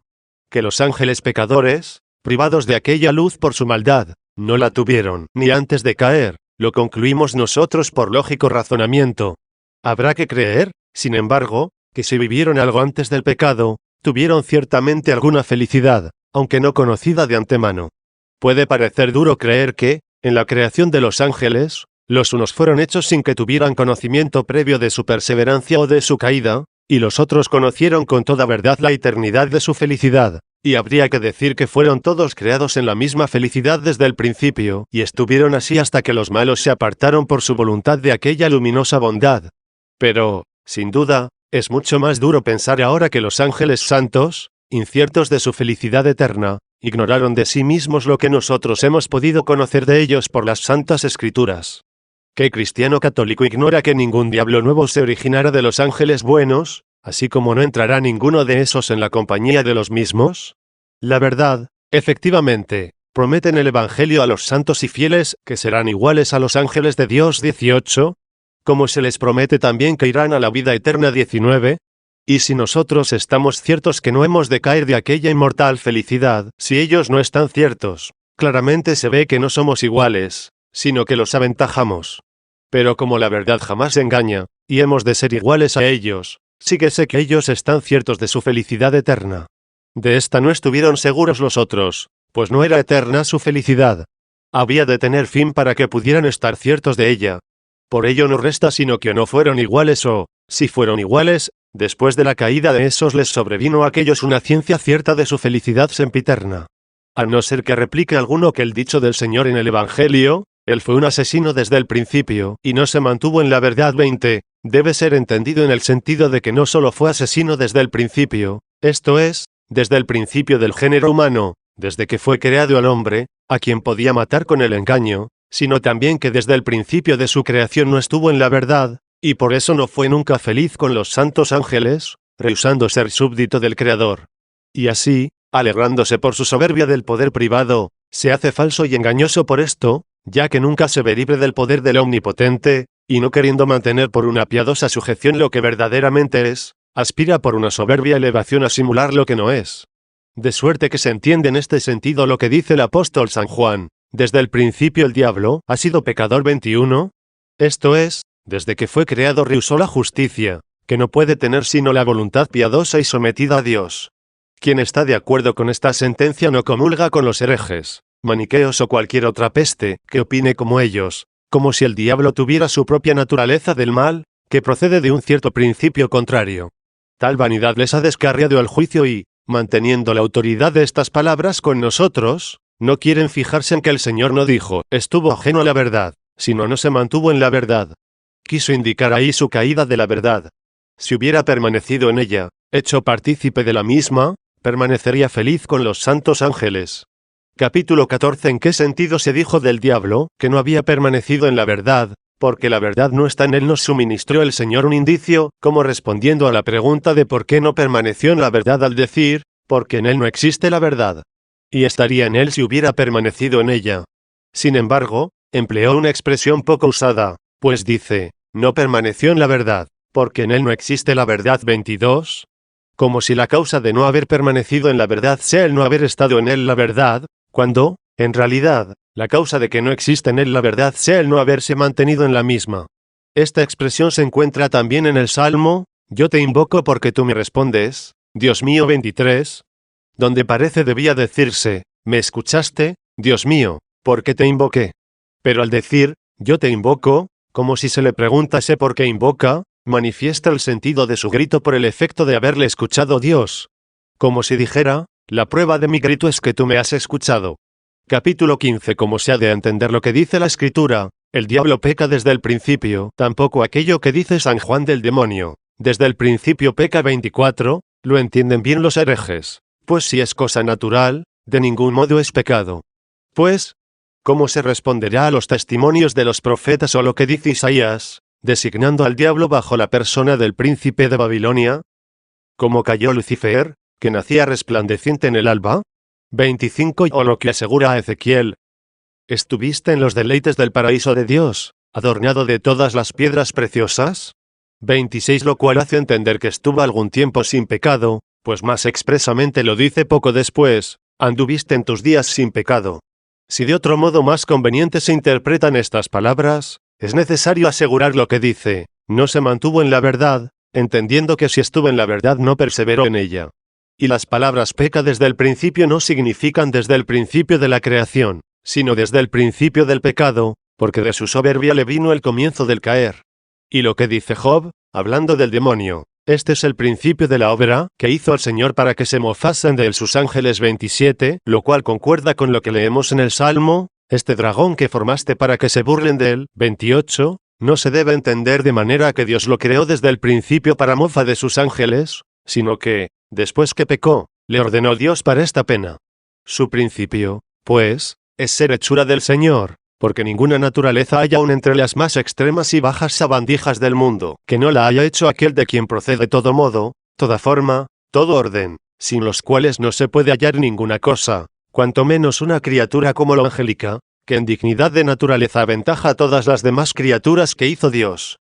Que los ángeles pecadores, privados de aquella luz por su maldad, no la tuvieron, ni antes de caer, lo concluimos nosotros por lógico razonamiento. Habrá que creer, sin embargo, que si vivieron algo antes del pecado, tuvieron ciertamente alguna felicidad, aunque no conocida de antemano. Puede parecer duro creer que, en la creación de los ángeles, los unos fueron hechos sin que tuvieran conocimiento previo de su perseverancia o de su caída, y los otros conocieron con toda verdad la eternidad de su felicidad, y habría que decir que fueron todos creados en la misma felicidad desde el principio, y estuvieron así hasta que los malos se apartaron por su voluntad de aquella luminosa bondad. Pero, sin duda, es mucho más duro pensar ahora que los ángeles santos, inciertos de su felicidad eterna, ignoraron de sí mismos lo que nosotros hemos podido conocer de ellos por las santas escrituras. ¿Qué cristiano católico ignora que ningún diablo nuevo se originará de los ángeles buenos, así como no entrará ninguno de esos en la compañía de los mismos? La verdad, efectivamente, promete en el Evangelio a los santos y fieles que serán iguales a los ángeles de Dios 18, como se les promete también que irán a la vida eterna 19, y si nosotros estamos ciertos que no hemos de caer de aquella inmortal felicidad, si ellos no están ciertos, claramente se ve que no somos iguales, sino que los aventajamos. Pero como la verdad jamás engaña, y hemos de ser iguales a ellos, síguese que ellos están ciertos de su felicidad eterna. De esta no estuvieron seguros los otros, pues no era eterna su felicidad. Había de tener fin para que pudieran estar ciertos de ella. Por ello no resta sino que o no fueron iguales o, si fueron iguales, después de la caída de esos les sobrevino a aquellos una ciencia cierta de su felicidad sempiterna. A no ser que replique alguno que el dicho del Señor en el Evangelio, él fue un asesino desde el principio, y no se mantuvo en la verdad 20, debe ser entendido en el sentido de que no solo fue asesino desde el principio, esto es, desde el principio del género humano, desde que fue creado el hombre, a quien podía matar con el engaño, sino también que desde el principio de su creación no estuvo en la verdad, y por eso no fue nunca feliz con los santos ángeles, rehusando ser súbdito del Creador. Y así, alegrándose por su soberbia del poder privado, se hace falso y engañoso por esto, ya que nunca se ve libre del poder del Omnipotente, y no queriendo mantener por una piadosa sujeción lo que verdaderamente es, aspira por una soberbia elevación a simular lo que no es. De suerte que se entiende en este sentido lo que dice el apóstol San Juan, desde el principio el diablo ha sido pecador 21, esto es, desde que fue creado rehusó la justicia, que no puede tener sino la voluntad piadosa y sometida a Dios. Quien está de acuerdo con esta sentencia no comulga con los herejes, maniqueos o cualquier otra peste, que opine como ellos, como si el diablo tuviera su propia naturaleza del mal, que procede de un cierto principio contrario. Tal vanidad les ha descarriado el juicio y, manteniendo la autoridad de estas palabras con nosotros, no quieren fijarse en que el Señor no dijo, estuvo ajeno a la verdad, sino no se mantuvo en la verdad. Quiso indicar ahí su caída de la verdad. Si hubiera permanecido en ella, hecho partícipe de la misma, permanecería feliz con los santos ángeles. Capítulo 14. ¿En qué sentido se dijo del diablo, que no había permanecido en la verdad, porque la verdad no está en él? Nos suministró el Señor un indicio, como respondiendo a la pregunta de por qué no permaneció en la verdad al decir, porque en él no existe la verdad. Y estaría en él si hubiera permanecido en ella. Sin embargo, empleó una expresión poco usada, pues dice, no permaneció en la verdad, porque en él no existe la verdad 22, como si la causa de no haber permanecido en la verdad sea el no haber estado en él la verdad, cuando, en realidad, la causa de que no existe en él la verdad sea el no haberse mantenido en la misma. Esta expresión se encuentra también en el Salmo, yo te invoco porque tú me respondes, Dios mío 23, donde parece debía decirse, me escuchaste, Dios mío, ¿por qué te invoqué? Pero al decir, yo te invoco, como si se le preguntase por qué invoca, manifiesta el sentido de su grito por el efecto de haberle escuchado Dios. Como si dijera, la prueba de mi grito es que tú me has escuchado. Capítulo 15. Como se ha de entender lo que dice la Escritura, el diablo peca desde el principio, tampoco aquello que dice San Juan del demonio, desde el principio peca 24, lo entienden bien los herejes, pues si es cosa natural, de ningún modo es pecado. Pues, ¿cómo se responderá a los testimonios de los profetas o lo que dice Isaías, designando al diablo bajo la persona del príncipe de Babilonia? ¿Cómo cayó Lucifer, que nacía resplandeciente en el alba? 25. O lo que asegura a Ezequiel, ¿Estuviste en los deleites del paraíso de Dios, adornado de todas las piedras preciosas? 26. Lo cual hace entender que estuvo algún tiempo sin pecado, pues más expresamente lo dice poco después, anduviste en tus días sin pecado. Si de otro modo más conveniente se interpretan estas palabras, es necesario asegurar lo que dice, no se mantuvo en la verdad, entendiendo que si estuvo en la verdad no perseveró en ella. Y las palabras peca desde el principio no significan desde el principio de la creación, sino desde el principio del pecado, porque de su soberbia le vino el comienzo del caer. Y lo que dice Job, hablando del demonio, este es el principio de la obra que hizo el Señor para que se mofasen de él sus ángeles 27, lo cual concuerda con lo que leemos en el Salmo, este dragón que formaste para que se burlen de él, 28, no se debe entender de manera que Dios lo creó desde el principio para mofa de sus ángeles, sino que, después que pecó, le ordenó Dios para esta pena. Su principio, pues, es ser hechura del Señor, porque ninguna naturaleza haya aún entre las más extremas y bajas sabandijas del mundo, que no la haya hecho aquel de quien procede todo modo, toda forma, todo orden, sin los cuales no se puede hallar ninguna cosa, cuanto menos una criatura como la angélica, que en dignidad de naturaleza aventaja a todas las demás criaturas que hizo Dios.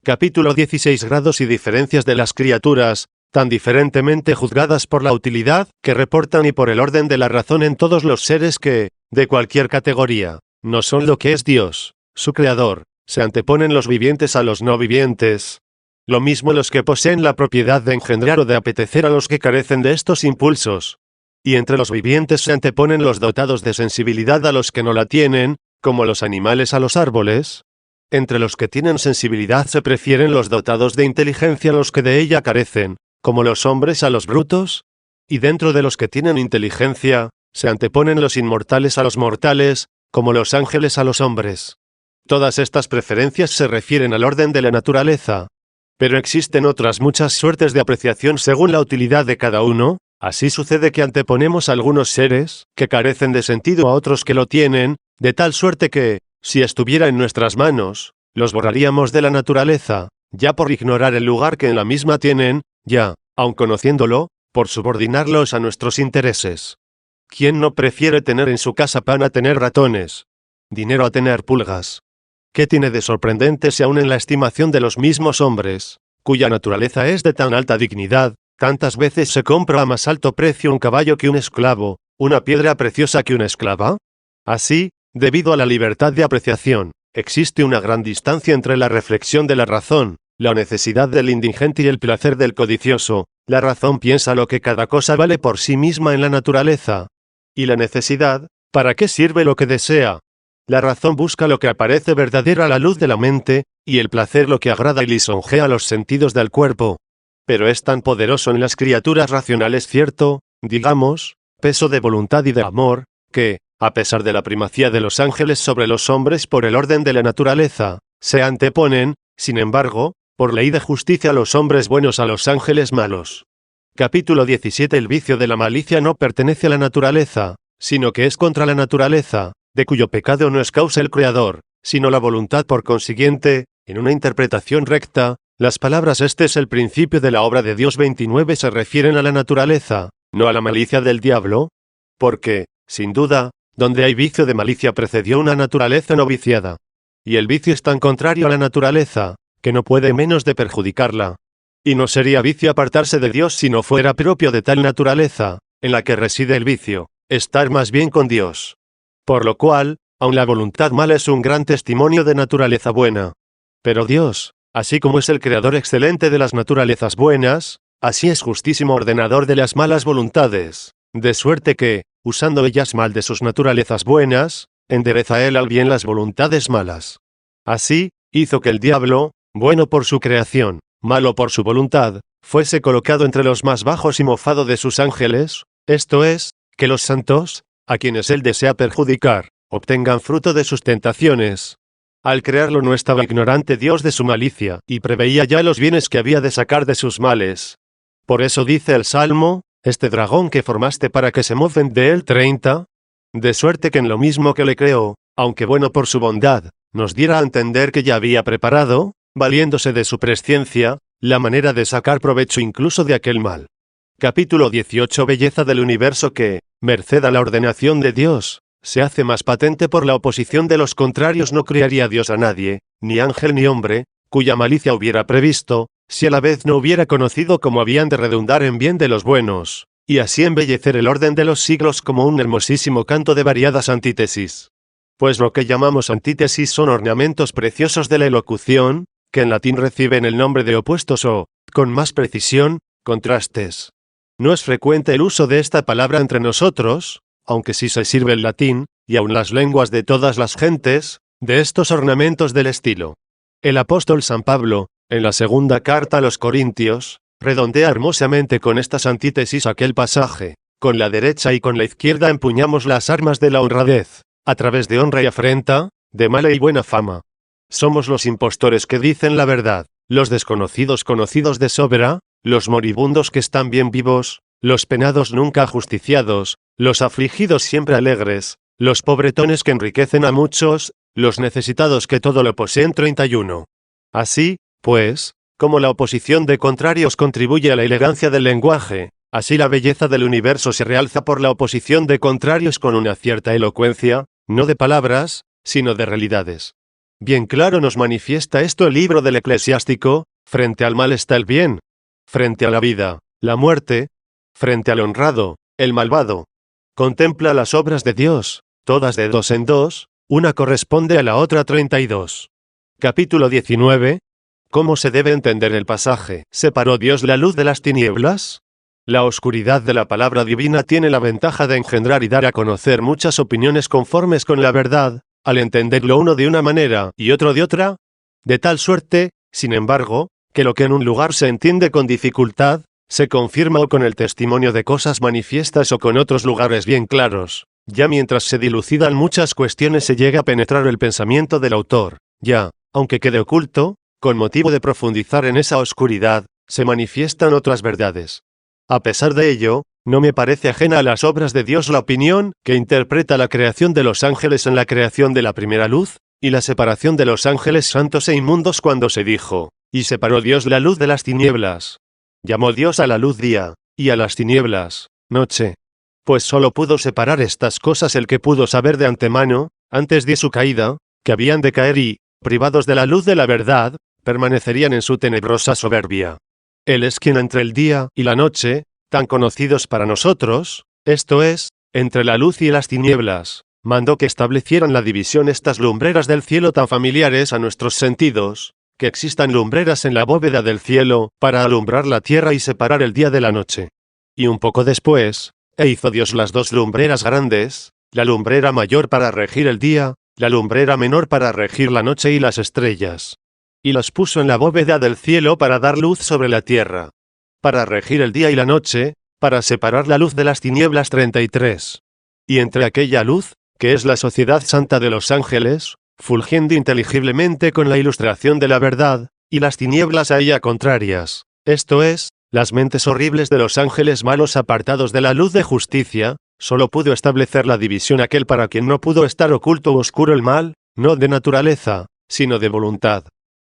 Capítulo 16. Grados y diferencias de las criaturas, tan diferentemente juzgadas por la utilidad que reportan y por el orden de la razón en todos los seres que, de cualquier categoría, no son lo que es Dios, su creador, se anteponen los vivientes a los no vivientes. Lo mismo los que poseen la propiedad de engendrar o de apetecer a los que carecen de estos impulsos. Y entre los vivientes se anteponen los dotados de sensibilidad a los que no la tienen, como los animales a los árboles. Entre los que tienen sensibilidad se prefieren los dotados de inteligencia a los que de ella carecen, como los hombres a los brutos. Y dentro de los que tienen inteligencia, se anteponen los inmortales a los mortales, como los ángeles a los hombres. Todas estas preferencias se refieren al orden de la naturaleza. Pero existen otras muchas suertes de apreciación según la utilidad de cada uno. Así sucede que anteponemos a algunos seres, que carecen de sentido a otros que lo tienen, de tal suerte que, si estuviera en nuestras manos, los borraríamos de la naturaleza, ya por ignorar el lugar que en la misma tienen, ya, aun conociéndolo, por subordinarlos a nuestros intereses. ¿Quién no prefiere tener en su casa pan a tener ratones? Dinero a tener pulgas. ¿Qué tiene de sorprendente si aun en la estimación de los mismos hombres, cuya naturaleza es de tan alta dignidad, tantas veces se compra a más alto precio un caballo que un esclavo, una piedra preciosa que una esclava? Así, debido a la libertad de apreciación, existe una gran distancia entre la reflexión de la razón, la necesidad del indigente y el placer del codicioso. La razón piensa lo que cada cosa vale por sí misma en la naturaleza. ¿Y la necesidad? ¿Para qué sirve lo que desea? La razón busca lo que aparece verdadero a la luz de la mente, y el placer lo que agrada y lisonjea los sentidos del cuerpo. Pero es tan poderoso en las criaturas racionales cierto, digamos, peso de voluntad y de amor, que, a pesar de la primacía de los ángeles sobre los hombres por el orden de la naturaleza, se anteponen, sin embargo, por ley de justicia los hombres buenos a los ángeles malos. Capítulo 17. El vicio de la malicia no pertenece a la naturaleza, sino que es contra la naturaleza, de cuyo pecado no es causa el Creador, sino la voluntad. Por consiguiente, en una interpretación recta, las palabras "este es el principio de la obra de Dios" 29 se refieren a la naturaleza, no a la malicia del diablo, porque, sin duda, donde hay vicio de malicia precedió una naturaleza no viciada. Y el vicio es tan contrario a la naturaleza, que no puede menos de perjudicarla. Y no sería vicio apartarse de Dios si no fuera propio de tal naturaleza, en la que reside el vicio, estar más bien con Dios. Por lo cual, aun la voluntad mala es un gran testimonio de naturaleza buena. Pero Dios, así como es el creador excelente de las naturalezas buenas, así es justísimo ordenador de las malas voluntades, de suerte que, usando ellas mal de sus naturalezas buenas, endereza él al bien las voluntades malas. Así, hizo que el diablo, bueno por su creación, malo por su voluntad, fuese colocado entre los más bajos y mofado de sus ángeles, esto es, que los santos, a quienes él desea perjudicar, obtengan fruto de sus tentaciones. Al crearlo no estaba ignorante Dios de su malicia, y preveía ya los bienes que había de sacar de sus males. Por eso dice el Salmo, este dragón que formaste para que se mofen de él 30, de suerte que en lo mismo que le creó, aunque bueno por su bondad, nos diera a entender que ya había preparado, valiéndose de su presciencia, la manera de sacar provecho incluso de aquel mal. Capítulo 18. Belleza del universo que, merced a la ordenación de Dios, se hace más patente por la oposición de los contrarios. No criaría Dios a nadie, ni ángel ni hombre, cuya malicia hubiera previsto, si a la vez no hubiera conocido cómo habían de redundar en bien de los buenos, y así embellecer el orden de los siglos como un hermosísimo canto de variadas antítesis. Pues lo que llamamos antítesis son ornamentos preciosos de la elocución, que en latín reciben el nombre de opuestos o, con más precisión, contrastes. No es frecuente el uso de esta palabra entre nosotros, aunque sí se sirve el latín, y aun las lenguas de todas las gentes, de estos ornamentos del estilo. El apóstol San Pablo, en la segunda carta a los Corintios, redondea hermosamente con estas antítesis aquel pasaje: con la derecha y con la izquierda empuñamos las armas de la honradez, a través de honra y afrenta, de mala y buena fama. Somos los impostores que dicen la verdad, los desconocidos conocidos de sobra, los moribundos que están bien vivos, los penados nunca ajusticiados, los afligidos siempre alegres, los pobretones que enriquecen a muchos, los necesitados que todo lo poseen. 31. Así, pues, como la oposición de contrarios contribuye a la elegancia del lenguaje, así la belleza del universo se realza por la oposición de contrarios con una cierta elocuencia, no de palabras, sino de realidades. Bien claro nos manifiesta esto el libro del Eclesiástico: frente al mal está el bien, frente a la vida, la muerte, frente al honrado, el malvado. Contempla las obras de Dios, todas de dos en dos, una corresponde a la otra. 32. Capítulo 19. ¿Cómo se debe entender el pasaje? ¿Separó Dios la luz de las tinieblas? La oscuridad de la palabra divina tiene la ventaja de engendrar y dar a conocer muchas opiniones conformes con la verdad, al entenderlo uno de una manera y otro de otra, de tal suerte, sin embargo, que lo que en un lugar se entiende con dificultad, se confirma o con el testimonio de cosas manifiestas o con otros lugares bien claros. Ya mientras se dilucidan muchas cuestiones se llega a penetrar el pensamiento del autor, ya, aunque quede oculto, con motivo de profundizar en esa oscuridad, se manifiestan otras verdades. A pesar de ello, no me parece ajena a las obras de Dios la opinión que interpreta la creación de los ángeles en la creación de la primera luz, y la separación de los ángeles santos e inmundos cuando se dijo: y separó Dios la luz de las tinieblas. Llamó Dios a la luz día, y a las tinieblas, noche. Pues solo pudo separar estas cosas el que pudo saber de antemano, antes de su caída, que habían de caer y, privados de la luz de la verdad, permanecerían en su tenebrosa soberbia. Él es quien entre el día y la noche, tan conocidos para nosotros, esto es, entre la luz y las tinieblas, mandó que establecieran la división estas lumbreras del cielo tan familiares a nuestros sentidos, que existan lumbreras en la bóveda del cielo, para alumbrar la tierra y separar el día de la noche. Y un poco después, hizo Dios las dos lumbreras grandes, la lumbrera mayor para regir el día, la lumbrera menor para regir la noche y las estrellas. Y las puso en la bóveda del cielo para dar luz sobre la tierra, para regir el día y la noche, para separar la luz de las tinieblas. 33. Y entre aquella luz, que es la sociedad santa de los ángeles, fulgiendo inteligiblemente con la ilustración de la verdad, y las tinieblas a ella contrarias, esto es, las mentes horribles de los ángeles malos apartados de la luz de justicia, solo pudo establecer la división aquel para quien no pudo estar oculto o oscuro el mal, no de naturaleza, sino de voluntad.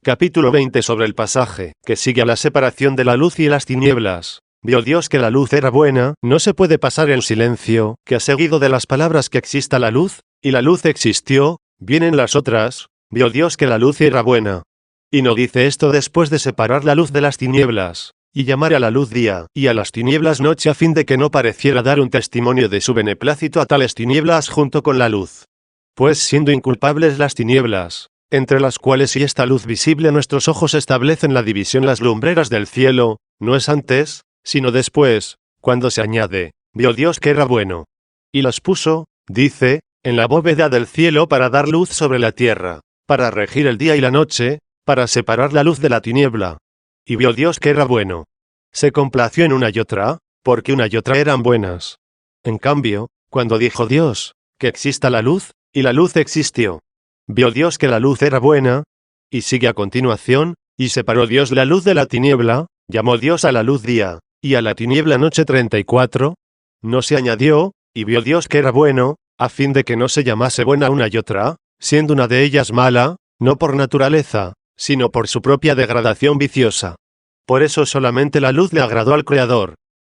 Capítulo 20. Sobre el pasaje, que sigue a la separación de la luz y las tinieblas. Vio Dios que la luz era buena, no se puede pasar en silencio, que ha seguido de las palabras que exista la luz, y la luz existió, vienen las otras, vio Dios que la luz era buena. Y no dice esto después de separar la luz de las tinieblas, y llamar a la luz día, y a las tinieblas noche, a fin de que no pareciera dar un testimonio de su beneplácito a tales tinieblas junto con la luz. Pues siendo inculpables las tinieblas, entre las cuales y esta luz visible a nuestros ojos establecen la división las lumbreras del cielo, no es antes, sino después, cuando se añade, vio Dios que era bueno. Y las puso, dice, en la bóveda del cielo para dar luz sobre la tierra, para regir el día y la noche, para separar la luz de la tiniebla. Y vio Dios que era bueno. Se complació en una y otra, porque una y otra eran buenas. En cambio, cuando dijo Dios, que exista la luz, y la luz existió. Vio Dios que la luz era buena, y sigue a continuación, y separó Dios la luz de la tiniebla, llamó Dios a la luz día, y a la tiniebla noche. 34. No se añadió, y vio Dios que era bueno, a fin de que no se llamase buena una y otra, siendo una de ellas mala, no por naturaleza, sino por su propia degradación viciosa. Por eso solamente la luz le agradó al Creador.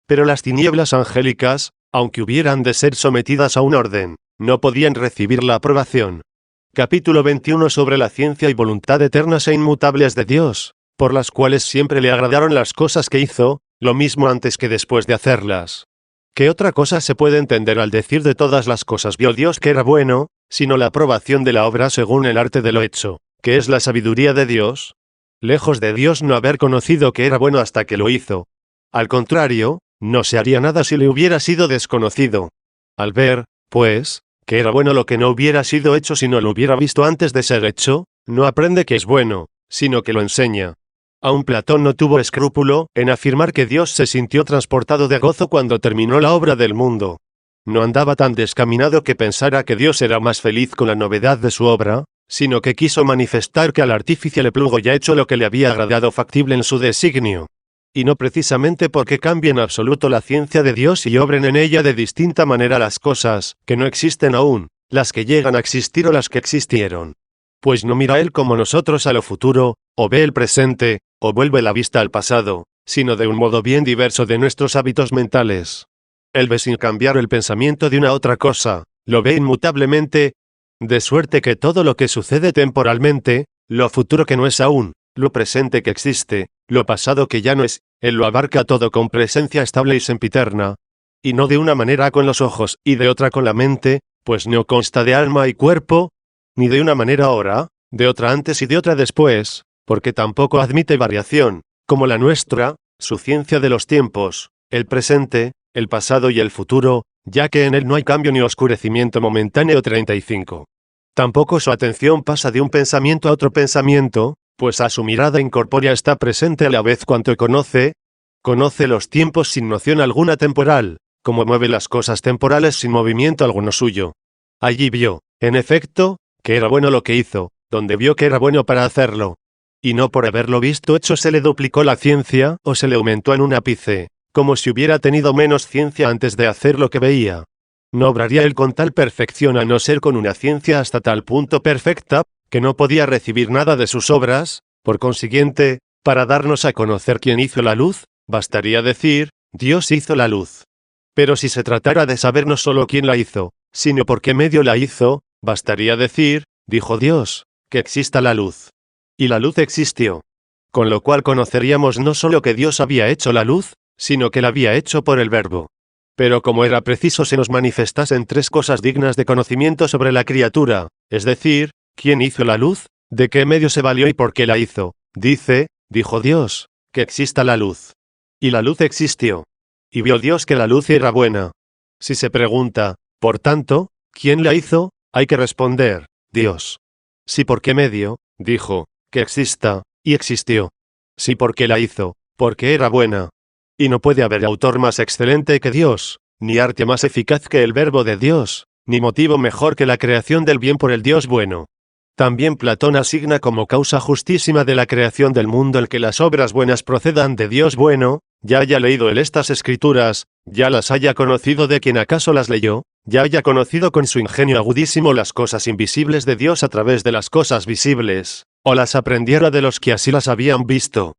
Pero las tinieblas angélicas, aunque hubieran de ser sometidas a un orden, no podían recibir la aprobación. Capítulo 21 sobre la ciencia y voluntad eternas e inmutables de Dios, por las cuales siempre le agradaron las cosas que hizo, lo mismo antes que después de hacerlas. ¿Qué otra cosa se puede entender al decir de todas las cosas vio Dios que era bueno, sino la aprobación de la obra según el arte de lo hecho, que es la sabiduría de Dios? Lejos de Dios no haber conocido que era bueno hasta que lo hizo. Al contrario, no se haría nada si le hubiera sido desconocido. Al ver, pues, que era bueno lo que no hubiera sido hecho si no lo hubiera visto antes de ser hecho, no aprende que es bueno, sino que lo enseña. Aun Platón no tuvo escrúpulo en afirmar que Dios se sintió transportado de gozo cuando terminó la obra del mundo. No andaba tan descaminado que pensara que Dios era más feliz con la novedad de su obra, sino que quiso manifestar que al artífice le plugo ya hecho lo que le había agradado factible en su designio. Y no precisamente porque cambie en absoluto la ciencia de Dios y obren en ella de distinta manera las cosas, que no existen aún, las que llegan a existir o las que existieron. Pues no mira Él como nosotros a lo futuro, o ve el presente, o vuelve la vista al pasado, sino de un modo bien diverso de nuestros hábitos mentales. Él ve sin cambiar el pensamiento de una otra cosa, lo ve inmutablemente, de suerte que todo lo que sucede temporalmente, lo futuro que no es aún, lo presente que existe, lo pasado que ya no es, Él lo abarca todo con presencia estable y sempiterna, y no de una manera con los ojos y de otra con la mente, pues no consta de alma y cuerpo, ni de una manera ahora, de otra antes y de otra después, porque tampoco admite variación, como la nuestra, su ciencia de los tiempos, el presente, el pasado y el futuro, ya que en él no hay cambio ni oscurecimiento momentáneo. 35. Tampoco su atención pasa de un pensamiento a otro pensamiento, pues a su mirada incorpórea está presente a la vez cuanto conoce los tiempos sin noción alguna temporal, como mueve las cosas temporales sin movimiento alguno suyo. Allí vio, en efecto, que era bueno lo que hizo, donde vio que era bueno para hacerlo. Y no por haberlo visto hecho se le duplicó la ciencia, o se le aumentó en un ápice, como si hubiera tenido menos ciencia antes de hacer lo que veía. No obraría él con tal perfección a no ser con una ciencia hasta tal punto perfecta, que no podía recibir nada de sus obras, por consiguiente, para darnos a conocer quién hizo la luz, bastaría decir, Dios hizo la luz. Pero si se tratara de saber no solo quién la hizo, sino por qué medio la hizo, bastaría decir, dijo Dios, que exista la luz. Y la luz existió. Con lo cual conoceríamos no solo que Dios había hecho la luz, sino que la había hecho por el Verbo. Pero como era preciso se nos manifestasen tres cosas dignas de conocimiento sobre la criatura, es decir, ¿quién hizo la luz? ¿De qué medio se valió y por qué la hizo? Dijo Dios, que exista la luz. Y la luz existió. Y vio Dios que la luz era buena. Si se pregunta, por tanto, ¿quién la hizo? Hay que responder, Dios. Si por qué medio, dijo, que exista, y existió. Si por qué la hizo, porque era buena. Y no puede haber autor más excelente que Dios, ni arte más eficaz que el Verbo de Dios, ni motivo mejor que la creación del bien por el Dios bueno. También Platón asigna como causa justísima de la creación del mundo el que las obras buenas procedan de Dios bueno, ya haya leído él estas escrituras, ya las haya conocido de quien acaso las leyó, ya haya conocido con su ingenio agudísimo las cosas invisibles de Dios a través de las cosas visibles, o las aprendiera de los que así las habían visto.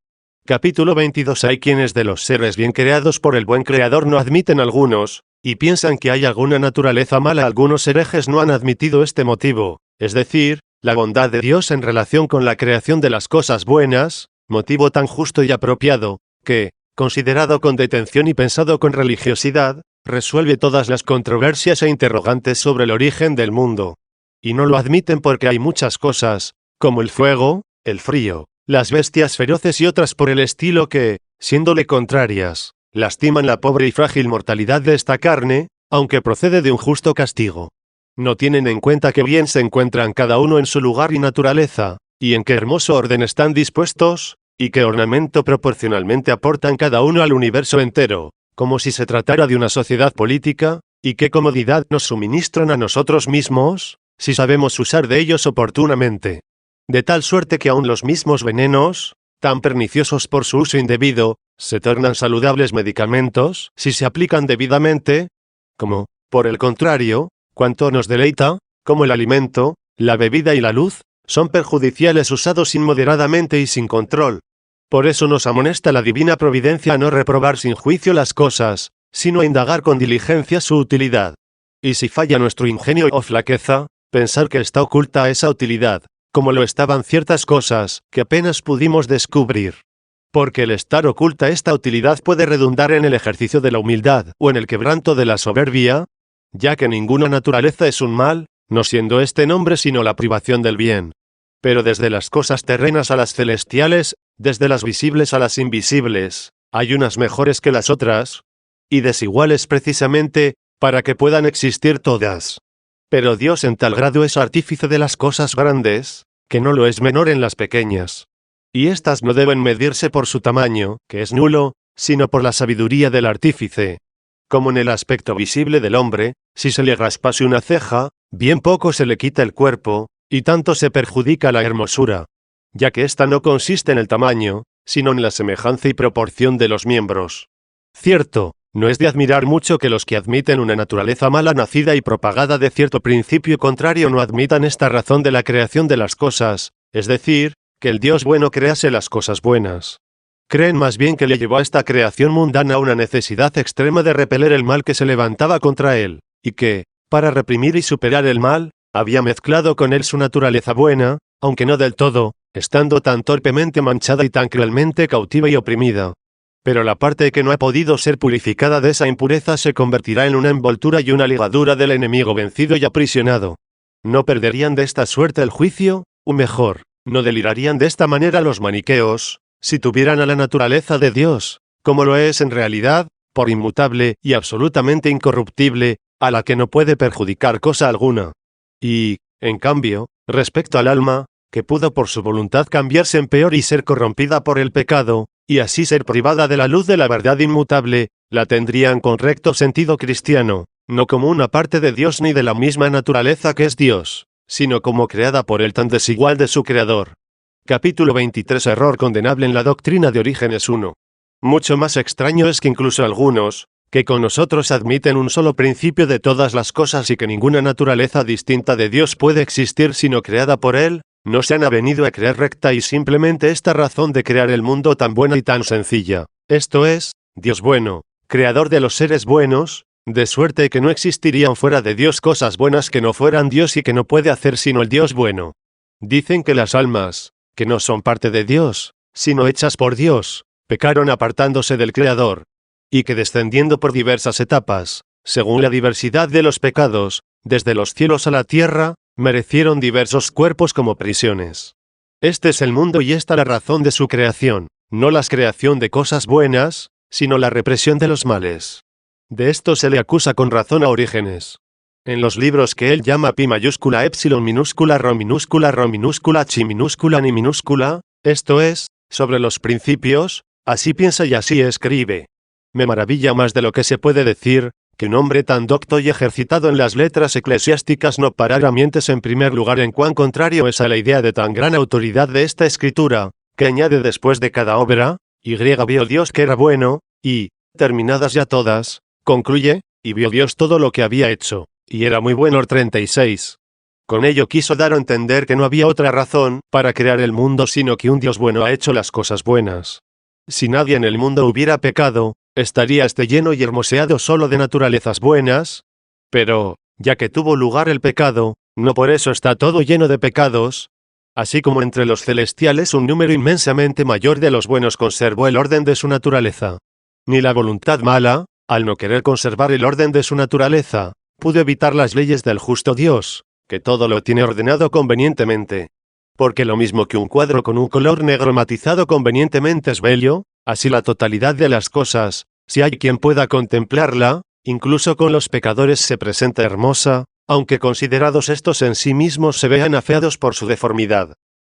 Capítulo 22. Hay quienes de los seres bien creados por el buen Creador no admiten algunos, y piensan que hay alguna naturaleza mala. Algunos herejes no han admitido este motivo, es decir, la bondad de Dios en relación con la creación de las cosas buenas, motivo tan justo y apropiado, que, considerado con detención y pensado con religiosidad, resuelve todas las controversias e interrogantes sobre el origen del mundo. Y no lo admiten porque hay muchas cosas, como el fuego, el frío, las bestias feroces y otras por el estilo que, siéndole contrarias, lastiman la pobre y frágil mortalidad de esta carne, aunque procede de un justo castigo. No tienen en cuenta que bien se encuentran cada uno en su lugar y naturaleza, y en qué hermoso orden están dispuestos, y qué ornamento proporcionalmente aportan cada uno al universo entero, como si se tratara de una sociedad política, y qué comodidad nos suministran a nosotros mismos, si sabemos usar de ellos oportunamente. De tal suerte que aun los mismos venenos, tan perniciosos por su uso indebido, se tornan saludables medicamentos si se aplican debidamente, como, por el contrario, cuanto nos deleita, como el alimento, la bebida y la luz, son perjudiciales usados inmoderadamente y sin control. Por eso nos amonesta la divina providencia a no reprobar sin juicio las cosas, sino a indagar con diligencia su utilidad. Y si falla nuestro ingenio o flaqueza, pensar que está oculta esa utilidad, como lo estaban ciertas cosas que apenas pudimos descubrir. Porque el estar oculta esta utilidad puede redundar en el ejercicio de la humildad o en el quebranto de la soberbia, ya que ninguna naturaleza es un mal, no siendo este nombre sino la privación del bien. Pero desde las cosas terrenas a las celestiales, desde las visibles a las invisibles, hay unas mejores que las otras, y desiguales precisamente, para que puedan existir todas. Pero Dios en tal grado es artífice de las cosas grandes, que no lo es menor en las pequeñas. Y éstas no deben medirse por su tamaño, que es nulo, sino por la sabiduría del artífice. Como en el aspecto visible del hombre, si se le raspase una ceja, bien poco se le quita el cuerpo, y tanto se perjudica la hermosura, ya que ésta no consiste en el tamaño, sino en la semejanza y proporción de los miembros. Cierto, no es de admirar mucho que los que admiten una naturaleza mala nacida y propagada de cierto principio contrario no admitan esta razón de la creación de las cosas, es decir, que el Dios bueno crease las cosas buenas. Creen más bien que le llevó a esta creación mundana una necesidad extrema de repeler el mal que se levantaba contra él, y que, para reprimir y superar el mal, había mezclado con él su naturaleza buena, aunque no del todo, estando tan torpemente manchada y tan cruelmente cautiva y oprimida. Pero la parte que no ha podido ser purificada de esa impureza se convertirá en una envoltura y una ligadura del enemigo vencido y aprisionado. ¿No perderían de esta suerte el juicio? O mejor, ¿no delirarían de esta manera los maniqueos, si tuvieran a la naturaleza de Dios, como lo es en realidad, por inmutable y absolutamente incorruptible, a la que no puede perjudicar cosa alguna? Y, en cambio, respecto al alma, que pudo por su voluntad cambiarse en peor y ser corrompida por el pecado, y así ser privada de la luz de la verdad inmutable, la tendrían con recto sentido cristiano, no como una parte de Dios ni de la misma naturaleza que es Dios, sino como creada por él tan desigual de su creador. Capítulo 23. Error condenable en la doctrina de Orígenes 1. Mucho más extraño es que incluso algunos, que con nosotros admiten un solo principio de todas las cosas y que ninguna naturaleza distinta de Dios puede existir sino creada por él, no se han avenido a creer recta y simplemente esta razón de crear el mundo tan buena y tan sencilla, esto es, Dios bueno, creador de los seres buenos, de suerte que no existirían fuera de Dios cosas buenas que no fueran Dios y que no puede hacer sino el Dios bueno. Dicen que las almas, que no son parte de Dios, sino hechas por Dios, pecaron apartándose del Creador, y que descendiendo por diversas etapas, según la diversidad de los pecados, desde los cielos a la tierra, merecieron diversos cuerpos como prisiones. Este es el mundo y esta la razón de su creación, no la creación de cosas buenas, sino la represión de los males. De esto se le acusa con razón a Orígenes. En los libros que él llama pi mayúscula epsilon minúscula rho minúscula chi minúscula ni minúscula, esto es, sobre los principios, así piensa y así escribe. Me maravilla más de lo que se puede decir, que un hombre tan docto y ejercitado en las letras eclesiásticas no parara mientes en primer lugar en cuán contrario es a la idea de tan gran autoridad de esta escritura, que añade después de cada obra, y vio Dios que era bueno, y, terminadas ya todas, concluye, y vio Dios todo lo que había hecho, y era muy bueno. 36. Con ello quiso dar a entender que no había otra razón para crear el mundo sino que un Dios bueno ha hecho las cosas buenas. Si nadie en el mundo hubiera pecado, estaría este lleno y hermoseado solo de naturalezas buenas, pero, ya que tuvo lugar el pecado, no por eso está todo lleno de pecados, así como entre los celestiales un número inmensamente mayor de los buenos conservó el orden de su naturaleza. Ni la voluntad mala, al no querer conservar el orden de su naturaleza, pudo evitar las leyes del justo Dios, que todo lo tiene ordenado convenientemente. Porque lo mismo que un cuadro con un color negro matizado convenientemente es bello, así la totalidad de las cosas, si hay quien pueda contemplarla, incluso con los pecadores se presenta hermosa, aunque considerados estos en sí mismos se vean afeados por su deformidad.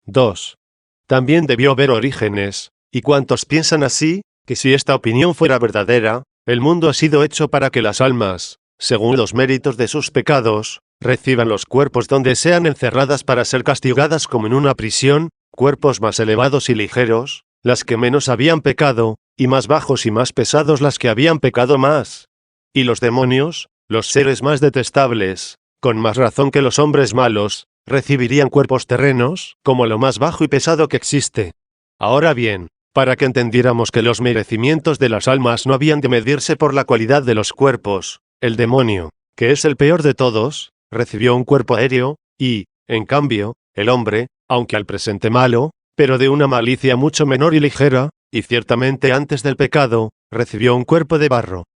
2. También debió ver Orígenes, y cuantos piensan así, que si esta opinión fuera verdadera, el mundo ha sido hecho para que las almas, según los méritos de sus pecados, reciban los cuerpos donde sean encerradas para ser castigadas como en una prisión, cuerpos más elevados y ligeros, las que menos habían pecado, y más bajos y más pesados las que habían pecado más. Y los demonios, los seres más detestables, con más razón que los hombres malos, recibirían cuerpos terrenos, como lo más bajo y pesado que existe. Ahora bien, para que entendiéramos que los merecimientos de las almas no habían de medirse por la cualidad de los cuerpos, el demonio, que es el peor de todos, recibió un cuerpo aéreo, y, en cambio, el hombre, aunque al presente malo, pero de una malicia mucho menor y ligera, y ciertamente antes del pecado, recibió un cuerpo de barro.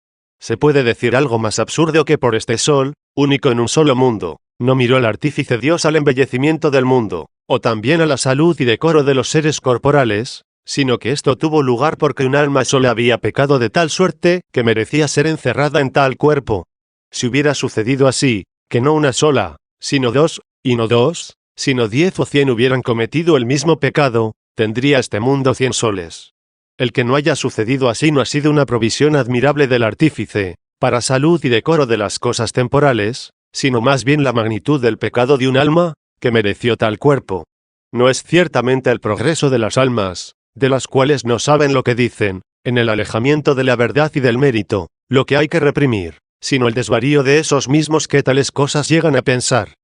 ¿Se puede decir algo más absurdo que por este sol, único en un solo mundo, no miró el artífice Dios al embellecimiento del mundo, o también a la salud y decoro de los seres corporales, sino que esto tuvo lugar porque un alma sola había pecado de tal suerte que merecía ser encerrada en tal cuerpo? Si hubiera sucedido así, que no una sola, sino dos, y no dos, sino 10 o 100 hubieran cometido el mismo pecado, tendría este mundo 100 soles. El que no haya sucedido así no ha sido una provisión admirable del artífice, para salud y decoro de las cosas temporales, sino más bien la magnitud del pecado de un alma, que mereció tal cuerpo. No es ciertamente el progreso de las almas, de las cuales no saben lo que dicen, en el alejamiento de la verdad y del mérito, lo que hay que reprimir, sino el desvarío de esos mismos que tales cosas llegan a pensar.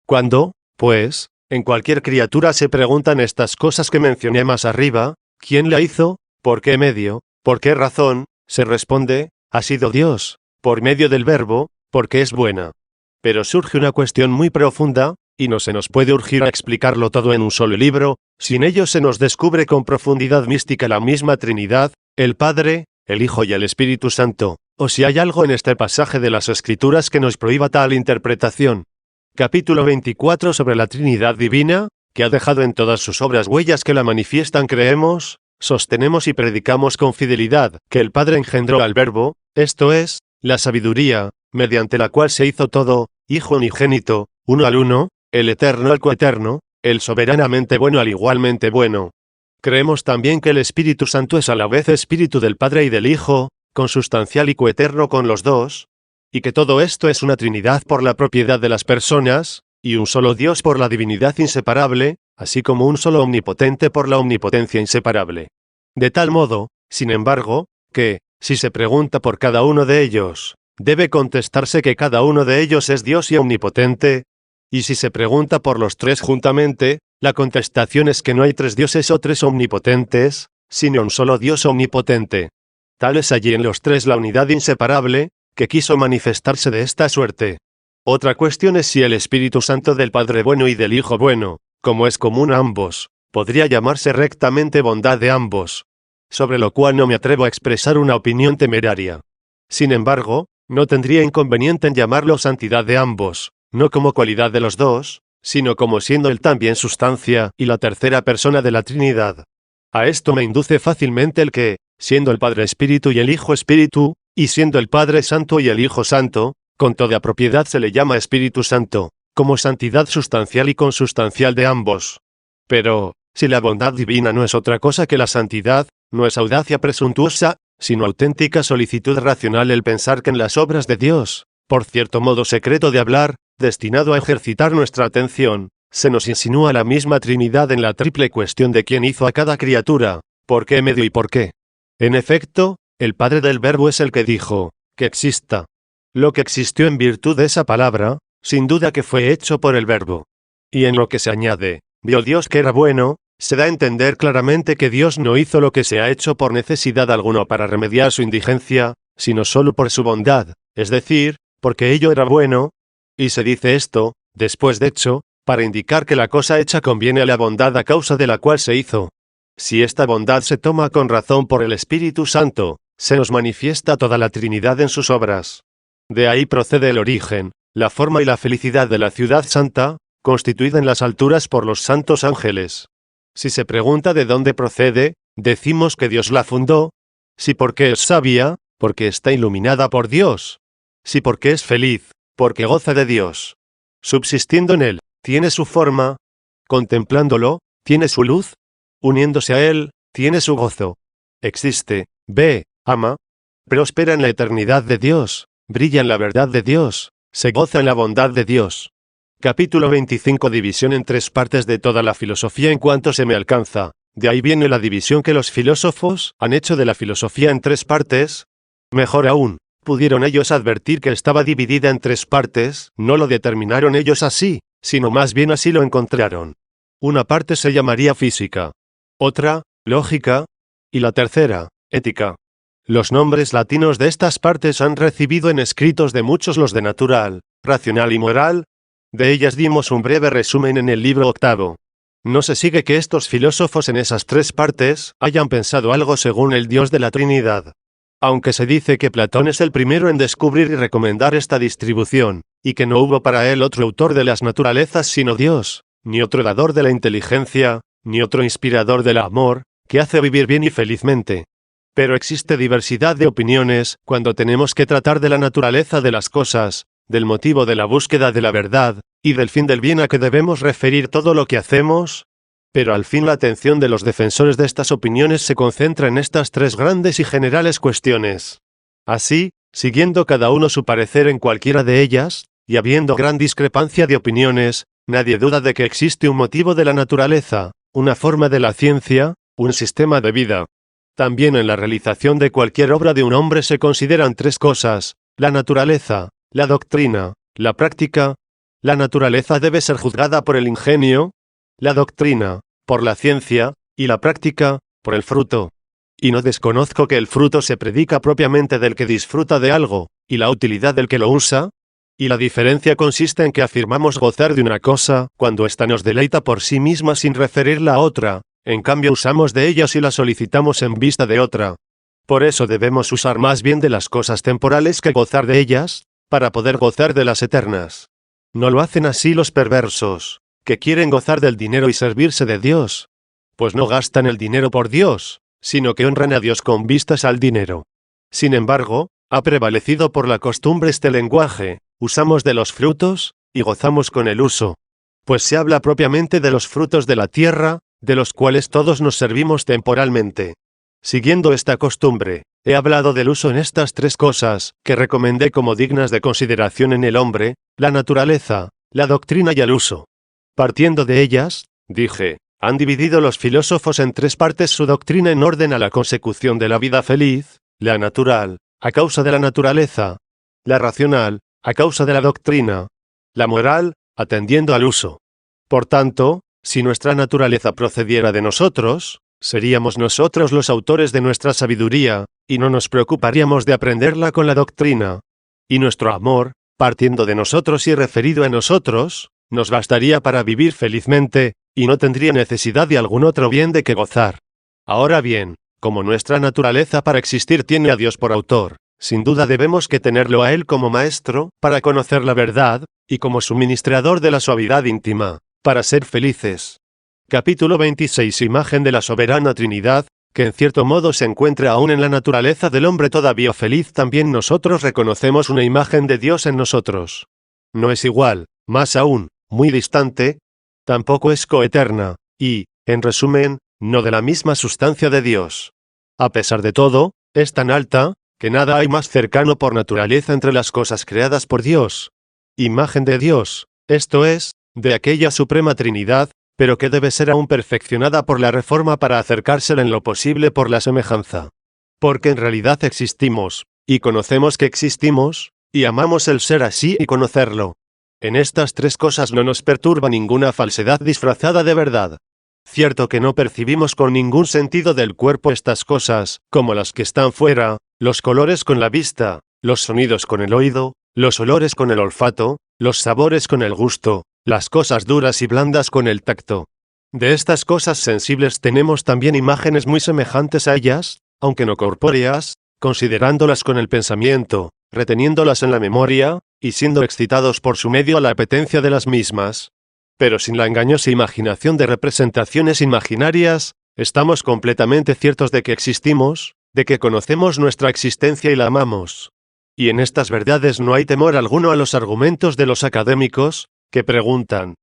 Cuando, pues, en cualquier criatura se preguntan estas cosas que mencioné más arriba, ¿quién la hizo? ¿Por qué medio? ¿Por qué razón? Se responde, ha sido Dios, por medio del Verbo, porque es buena. Pero surge una cuestión muy profunda, y no se nos puede urgir a explicarlo todo en un solo libro, sin ello se nos descubre con profundidad mística la misma Trinidad, el Padre, el Hijo y el Espíritu Santo, o si hay algo en este pasaje de las Escrituras que nos prohíba tal interpretación. Capítulo 24 sobre la Trinidad Divina, que ha dejado en todas sus obras huellas que la manifiestan. Creemos, sostenemos y predicamos con fidelidad que el Padre engendró al Verbo, esto es, la sabiduría, mediante la cual se hizo todo, Hijo unigénito, uno al uno, el eterno al coeterno, el soberanamente bueno al igualmente bueno. Creemos también que el Espíritu Santo es a la vez Espíritu del Padre y del Hijo, consustancial y coeterno con los dos, y que todo esto es una Trinidad por la propiedad de las personas, y un solo Dios por la divinidad inseparable, así como un solo omnipotente por la omnipotencia inseparable. De tal modo, sin embargo, que, si se pregunta por cada uno de ellos, debe contestarse que cada uno de ellos es Dios y omnipotente, y si se pregunta por los tres juntamente, la contestación es que no hay tres dioses o tres omnipotentes, sino un solo Dios omnipotente. Tal es allí en los tres la unidad inseparable, que quiso manifestarse de esta suerte. Otra cuestión es si el Espíritu Santo del Padre bueno y del Hijo bueno, como es común a ambos, podría llamarse rectamente bondad de ambos, sobre lo cual no me atrevo a expresar una opinión temeraria. Sin embargo, no tendría inconveniente en llamarlo santidad de ambos, no como cualidad de los dos, sino como siendo él también sustancia y la tercera persona de la Trinidad. A esto me induce fácilmente el que, siendo el Padre Espíritu y el Hijo Espíritu, y siendo el Padre Santo y el Hijo Santo, con toda propiedad se le llama Espíritu Santo, como santidad sustancial y consustancial de ambos. Pero, si la bondad divina no es otra cosa que la santidad, no es audacia presuntuosa, sino auténtica solicitud racional el pensar que en las obras de Dios, por cierto modo secreto de hablar, destinado a ejercitar nuestra atención, se nos insinúa la misma Trinidad en la triple cuestión de quién hizo a cada criatura, por qué medio y por qué. En efecto, el Padre del Verbo es el que dijo, que exista. Lo que existió en virtud de esa palabra, sin duda que fue hecho por el Verbo. Y en lo que se añade, vio Dios que era bueno, se da a entender claramente que Dios no hizo lo que se ha hecho por necesidad alguna para remediar su indigencia, sino solo por su bondad, es decir, porque ello era bueno, y se dice esto, después de hecho, para indicar que la cosa hecha conviene a la bondad a causa de la cual se hizo. Si esta bondad se toma con razón por el Espíritu Santo, se nos manifiesta toda la Trinidad en sus obras. De ahí procede el origen, la forma y la felicidad de la ciudad santa, constituida en las alturas por los santos ángeles. Si se pregunta de dónde procede, decimos que Dios la fundó. Si porque es sabia, porque está iluminada por Dios. Si porque es feliz, porque goza de Dios. Subsistiendo en él, tiene su forma. Contemplándolo, tiene su luz. Uniéndose a él, tiene su gozo. Existe, ve, ama. Prospera en la eternidad de Dios, brilla en la verdad de Dios, se goza en la bondad de Dios. Capítulo 25. División en tres partes de toda la filosofía en cuanto se me alcanza. De ahí viene la división que los filósofos han hecho de la filosofía en tres partes. Mejor aún, pudieron ellos advertir que estaba dividida en tres partes, no lo determinaron ellos así, sino más bien así lo encontraron. Una parte se llamaría física, otra, lógica, y la tercera, ética. Los nombres latinos de estas partes han recibido en escritos de muchos los de natural, racional y moral. De ellas dimos un breve resumen en el libro octavo. No se sigue que estos filósofos en esas tres partes hayan pensado algo según el Dios de la Trinidad. Aunque se dice que Platón es el primero en descubrir y recomendar esta distribución, y que no hubo para él otro autor de las naturalezas sino Dios, ni otro dador de la inteligencia, ni otro inspirador del amor, que hace vivir bien y felizmente. Pero existe diversidad de opiniones cuando tenemos que tratar de la naturaleza de las cosas, del motivo de la búsqueda de la verdad, y del fin del bien a que debemos referir todo lo que hacemos. Pero al fin la atención de los defensores de estas opiniones se concentra en estas tres grandes y generales cuestiones. Así, siguiendo cada uno su parecer en cualquiera de ellas, y habiendo gran discrepancia de opiniones, nadie duda de que existe un motivo de la naturaleza, una forma de la ciencia, un sistema de vida. También en la realización de cualquier obra de un hombre se consideran tres cosas: la naturaleza, la doctrina, la práctica. La naturaleza debe ser juzgada por el ingenio, la doctrina, por la ciencia, y la práctica, por el fruto. Y no desconozco que el fruto se predica propiamente del que disfruta de algo, y la utilidad del que lo usa. Y la diferencia consiste en que afirmamos gozar de una cosa, cuando ésta nos deleita por sí misma sin referirla a otra, en cambio usamos de ella si la solicitamos en vista de otra. Por eso debemos usar más bien de las cosas temporales que gozar de ellas, para poder gozar de las eternas. No lo hacen así los perversos, que quieren gozar del dinero y servirse de Dios. Pues no gastan el dinero por Dios, sino que honran a Dios con vistas al dinero. Sin embargo, ha prevalecido por la costumbre este lenguaje: usamos de los frutos, y gozamos con el uso. Pues se habla propiamente de los frutos de la tierra, de los cuales todos nos servimos temporalmente. Siguiendo esta costumbre, he hablado del uso en estas tres cosas, que recomendé como dignas de consideración en el hombre: la naturaleza, la doctrina y el uso. Partiendo de ellas, dije, han dividido los filósofos en tres partes su doctrina en orden a la consecución de la vida feliz: la natural, a causa de la naturaleza; la racional, a causa de la doctrina; la moral, atendiendo al uso. Por tanto, si nuestra naturaleza procediera de nosotros, seríamos nosotros los autores de nuestra sabiduría, y no nos preocuparíamos de aprenderla con la doctrina. Y nuestro amor, partiendo de nosotros y referido a nosotros, nos bastaría para vivir felizmente, y no tendría necesidad de algún otro bien de que gozar. Ahora bien, como nuestra naturaleza para existir tiene a Dios por autor, sin duda debemos que tenerlo a Él como maestro, para conocer la verdad, y como suministrador de la suavidad íntima, para ser felices. Capítulo 26. Imagen de la soberana Trinidad, que en cierto modo se encuentra aún en la naturaleza del hombre todavía feliz. También nosotros reconocemos una imagen de Dios en nosotros. No es igual, más aún, muy distante, tampoco es coeterna, y, en resumen, no de la misma sustancia de Dios. A pesar de todo, es tan alta, que nada hay más cercano por naturaleza entre las cosas creadas por Dios. Imagen de Dios, esto es, de aquella suprema Trinidad, pero que debe ser aún perfeccionada por la reforma para acercársela en lo posible por la semejanza. Porque en realidad existimos, y conocemos que existimos, y amamos el ser así y conocerlo. En estas tres cosas no nos perturba ninguna falsedad disfrazada de verdad. Cierto que no percibimos con ningún sentido del cuerpo estas cosas, como las que están fuera, los colores con la vista, los sonidos con el oído, los olores con el olfato, los sabores con el gusto, las cosas duras y blandas con el tacto. De estas cosas sensibles tenemos también imágenes muy semejantes a ellas, aunque no corpóreas, considerándolas con el pensamiento, reteniéndolas en la memoria, y siendo excitados por su medio a la apetencia de las mismas. Pero sin la engañosa imaginación de representaciones imaginarias, estamos completamente ciertos de que existimos, de que conocemos nuestra existencia y la amamos. Y en estas verdades no hay temor alguno a los argumentos de los académicos, que preguntan: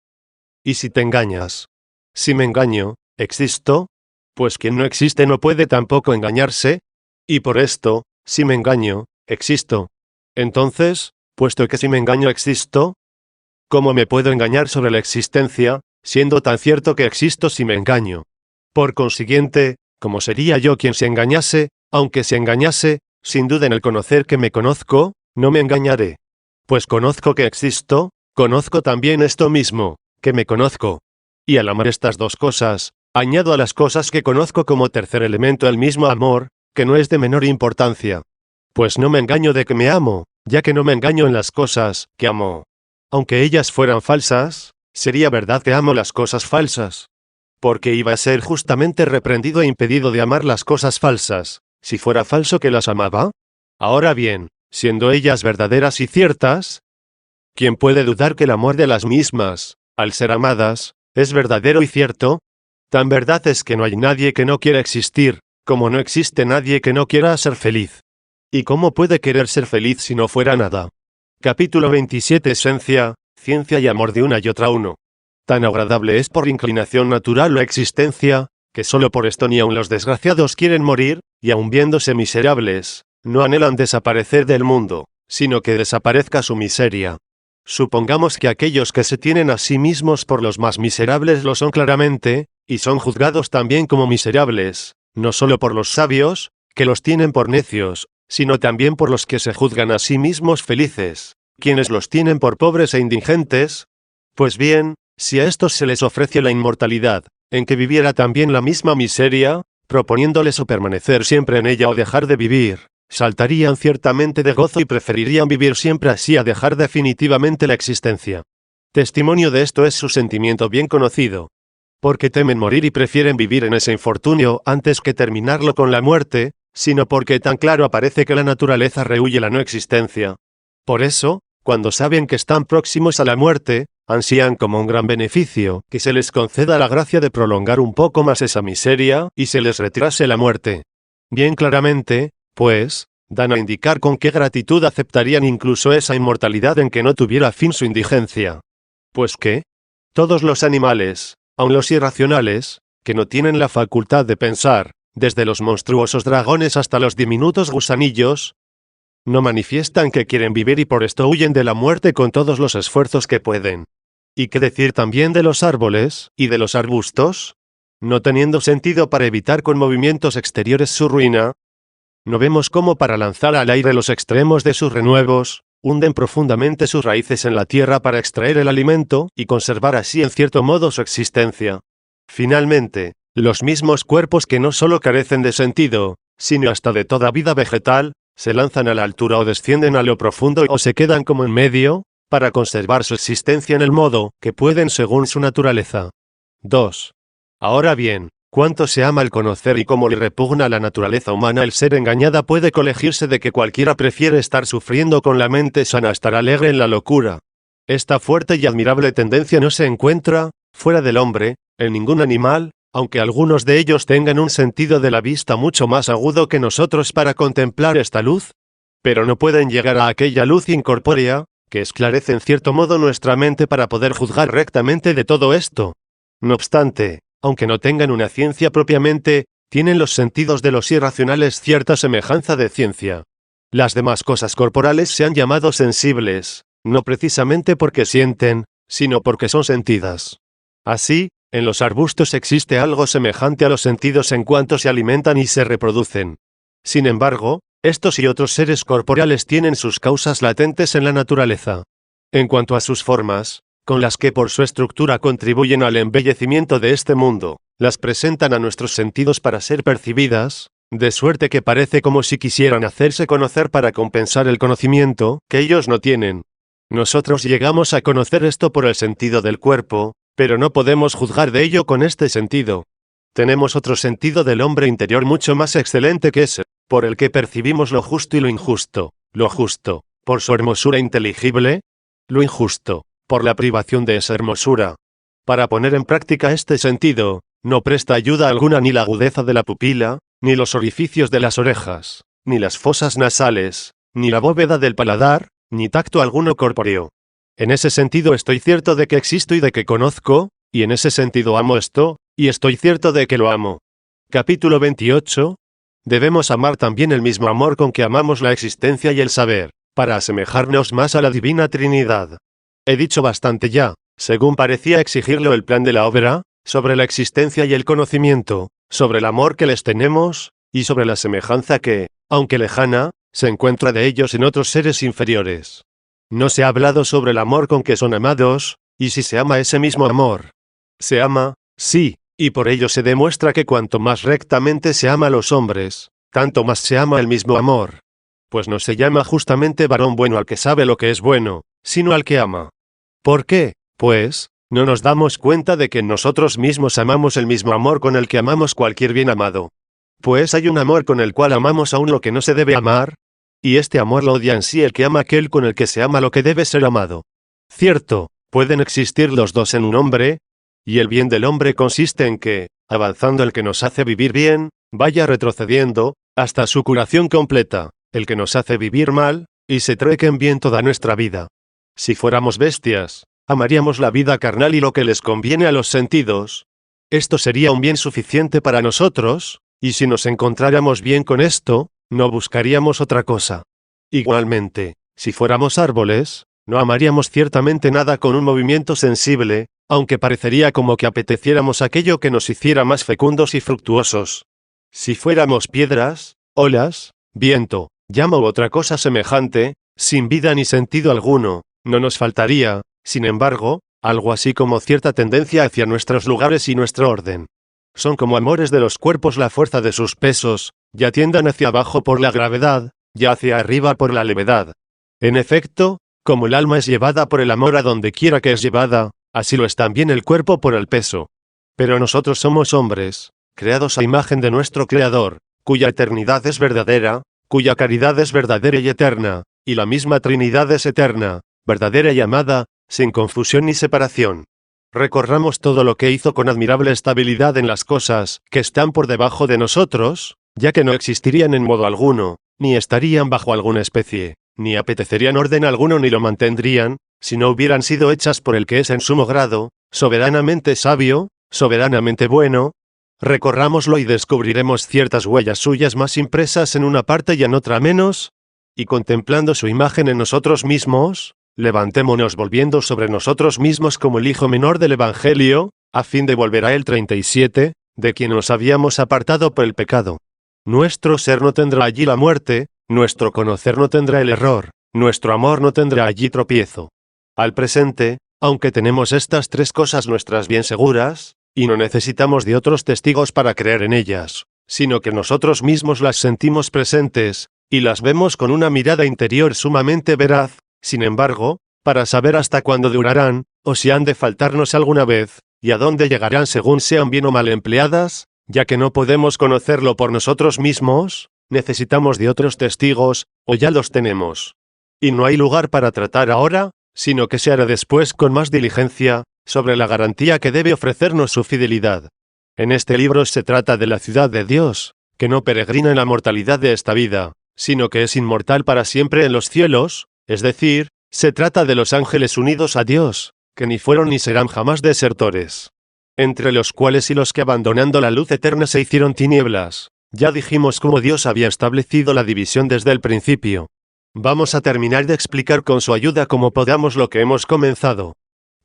¿y si te engañas? Si me engaño, ¿existo? Pues quien no existe no puede tampoco engañarse. Y por esto, si me engaño, existo. Entonces, puesto que si me engaño existo, ¿cómo me puedo engañar sobre la existencia, siendo tan cierto que existo si me engaño? Por consiguiente, ¿cómo sería yo quien se engañase, aunque se engañase, sin duda en el conocer que me conozco, no me engañaré? Pues conozco que existo, conozco también esto mismo, que me conozco. Y al amar estas dos cosas, añado a las cosas que conozco como tercer elemento el mismo amor, que no es de menor importancia. Pues no me engaño de que me amo, ya que no me engaño en las cosas que amo. Aunque ellas fueran falsas, sería verdad que amo las cosas falsas. Porque iba a ser justamente reprendido e impedido de amar las cosas falsas, si fuera falso que las amaba. Ahora bien, siendo ellas verdaderas y ciertas, ¿quién puede dudar que el amor de las mismas, al ser amadas, es verdadero y cierto? Tan verdad es que no hay nadie que no quiera existir, como no existe nadie que no quiera ser feliz. ¿Y cómo puede querer ser feliz si no fuera nada? Capítulo 27. Esencia, ciencia y amor de una y otra uno. Tan agradable es por inclinación natural la existencia, que solo por esto ni aun los desgraciados quieren morir, y aun viéndose miserables, no anhelan desaparecer del mundo, sino que desaparezca su miseria. Supongamos que aquellos que se tienen a sí mismos por los más miserables lo son claramente, y son juzgados también como miserables, no solo por los sabios, que los tienen por necios, sino también por los que se juzgan a sí mismos felices, quienes los tienen por pobres e indigentes. Pues bien, si a estos se les ofrece la inmortalidad, en que viviera también la misma miseria, proponiéndoles o permanecer siempre en ella o dejar de vivir, saltarían ciertamente de gozo y preferirían vivir siempre así a dejar definitivamente la existencia. Testimonio de esto es su sentimiento bien conocido. Porque temen morir y prefieren vivir en ese infortunio antes que terminarlo con la muerte, sino porque tan claro aparece que la naturaleza rehúye la no existencia. Por eso, cuando saben que están próximos a la muerte, ansían como un gran beneficio que se les conceda la gracia de prolongar un poco más esa miseria y se les retrase la muerte. Bien claramente, pues, dan a indicar con qué gratitud aceptarían incluso esa inmortalidad en que no tuviera fin su indigencia. Pues que todos los animales, aun los irracionales, que no tienen la facultad de pensar, desde los monstruosos dragones hasta los diminutos gusanillos, no manifiestan que quieren vivir y por esto huyen de la muerte con todos los esfuerzos que pueden. ¿Y qué decir también de los árboles y de los arbustos? No teniendo sentido para evitar con movimientos exteriores su ruina, ¿no vemos cómo para lanzar al aire los extremos de sus renuevos, hunden profundamente sus raíces en la tierra para extraer el alimento y conservar así en cierto modo su existencia? Finalmente, los mismos cuerpos que no solo carecen de sentido, sino hasta de toda vida vegetal, se lanzan a la altura o descienden a lo profundo o se quedan como en medio, para conservar su existencia en el modo que pueden según su naturaleza. 2. Ahora bien, cuánto se ama el conocer y cómo le repugna a la naturaleza humana el ser engañada puede colegirse de que cualquiera prefiere estar sufriendo con la mente sana a estar alegre en la locura. Esta fuerte y admirable tendencia no se encuentra, fuera del hombre, en ningún animal, aunque algunos de ellos tengan un sentido de la vista mucho más agudo que nosotros para contemplar esta luz, pero no pueden llegar a aquella luz incorpórea, que esclarece en cierto modo nuestra mente para poder juzgar rectamente de todo esto. No obstante, aunque no tengan una ciencia propiamente, tienen los sentidos de los irracionales cierta semejanza de ciencia. Las demás cosas corporales se han llamado sensibles, no precisamente porque sienten, sino porque son sentidas. Así, en los arbustos existe algo semejante a los sentidos en cuanto se alimentan y se reproducen. Sin embargo, estos y otros seres corporales tienen sus causas latentes en la naturaleza. En cuanto a sus formas, con las que por su estructura contribuyen al embellecimiento de este mundo, las presentan a nuestros sentidos para ser percibidas, de suerte que parece como si quisieran hacerse conocer para compensar el conocimiento que ellos no tienen. Nosotros llegamos a conocer esto por el sentido del cuerpo, pero no podemos juzgar de ello con este sentido. Tenemos otro sentido del hombre interior mucho más excelente que ese, por el que percibimos lo justo y lo injusto. Lo justo, por su hermosura inteligible; lo injusto, por la privación de esa hermosura. Para poner en práctica este sentido, no presta ayuda alguna ni la agudeza de la pupila, ni los orificios de las orejas, ni las fosas nasales, ni la bóveda del paladar, ni tacto alguno corpóreo. En ese sentido estoy cierto de que existo y de que conozco, y en ese sentido amo esto, y estoy cierto de que lo amo. Capítulo 28. Debemos amar también el mismo amor con que amamos la existencia y el saber, para asemejarnos más a la Divina Trinidad. He dicho bastante ya, según parecía exigirlo el plan de la obra, sobre la existencia y el conocimiento, sobre el amor que les tenemos, y sobre la semejanza que, aunque lejana, se encuentra de ellos en otros seres inferiores. No se ha hablado sobre el amor con que son amados, y si se ama ese mismo amor. Se ama, sí, y por ello se demuestra que cuanto más rectamente se ama a los hombres, tanto más se ama el mismo amor. Pues no se llama justamente varón bueno al que sabe lo que es bueno, sino al que ama. ¿Por qué? Pues, no nos damos cuenta de que nosotros mismos amamos el mismo amor con el que amamos cualquier bien amado. Pues hay un amor con el cual amamos aún lo que no se debe amar, y este amor lo odia en sí el que ama aquel con el que se ama lo que debe ser amado. Cierto, pueden existir los dos en un hombre, y el bien del hombre consiste en que, avanzando el que nos hace vivir bien, vaya retrocediendo, hasta su curación completa, el que nos hace vivir mal, y se trueque en bien toda nuestra vida. Si fuéramos bestias, amaríamos la vida carnal y lo que les conviene a los sentidos. Esto sería un bien suficiente para nosotros, y si nos encontráramos bien con esto, no buscaríamos otra cosa. Igualmente, si fuéramos árboles, no amaríamos ciertamente nada con un movimiento sensible, aunque parecería como que apeteciéramos aquello que nos hiciera más fecundos y fructuosos. Si fuéramos piedras, olas, viento, llama u otra cosa semejante, sin vida ni sentido alguno, no nos faltaría, sin embargo, algo así como cierta tendencia hacia nuestros lugares y nuestro orden. Son como amores de los cuerpos la fuerza de sus pesos, ya tiendan hacia abajo por la gravedad, ya hacia arriba por la levedad. En efecto, como el alma es llevada por el amor a donde quiera que es llevada, así lo es también el cuerpo por el peso. Pero nosotros somos hombres, creados a imagen de nuestro Creador, cuya eternidad es verdadera, cuya caridad es verdadera y eterna, y la misma Trinidad es eterna, verdadera y amada, sin confusión ni separación. Recorramos todo lo que hizo con admirable estabilidad en las cosas que están por debajo de nosotros, ya que no existirían en modo alguno, ni estarían bajo alguna especie, ni apetecerían orden alguno ni lo mantendrían, si no hubieran sido hechas por el que es en sumo grado, soberanamente sabio, soberanamente bueno. Recorrámoslo y descubriremos ciertas huellas suyas más impresas en una parte y en otra menos, y contemplando su imagen en nosotros mismos, levantémonos volviendo sobre nosotros mismos como el hijo menor del Evangelio, a fin de volver a él 37, de quien nos habíamos apartado por el pecado. Nuestro ser no tendrá allí la muerte, nuestro conocer no tendrá el error, nuestro amor no tendrá allí tropiezo. Al presente, aunque tenemos estas tres cosas nuestras bien seguras, y no necesitamos de otros testigos para creer en ellas, sino que nosotros mismos las sentimos presentes, y las vemos con una mirada interior sumamente veraz, sin embargo, para saber hasta cuándo durarán, o si han de faltarnos alguna vez, y a dónde llegarán según sean bien o mal empleadas, ya que no podemos conocerlo por nosotros mismos, necesitamos de otros testigos, o ya los tenemos. Y no hay lugar para tratar ahora, sino que se hará después con más diligencia, sobre la garantía que debe ofrecernos su fidelidad. En este libro se trata de la ciudad de Dios, que no peregrina en la mortalidad de esta vida, sino que es inmortal para siempre en los cielos, es decir, se trata de los ángeles unidos a Dios, que ni fueron ni serán jamás desertores. Entre los cuales y los que abandonando la luz eterna se hicieron tinieblas, ya dijimos cómo Dios había establecido la división desde el principio. Vamos a terminar de explicar con su ayuda como podamos lo que hemos comenzado.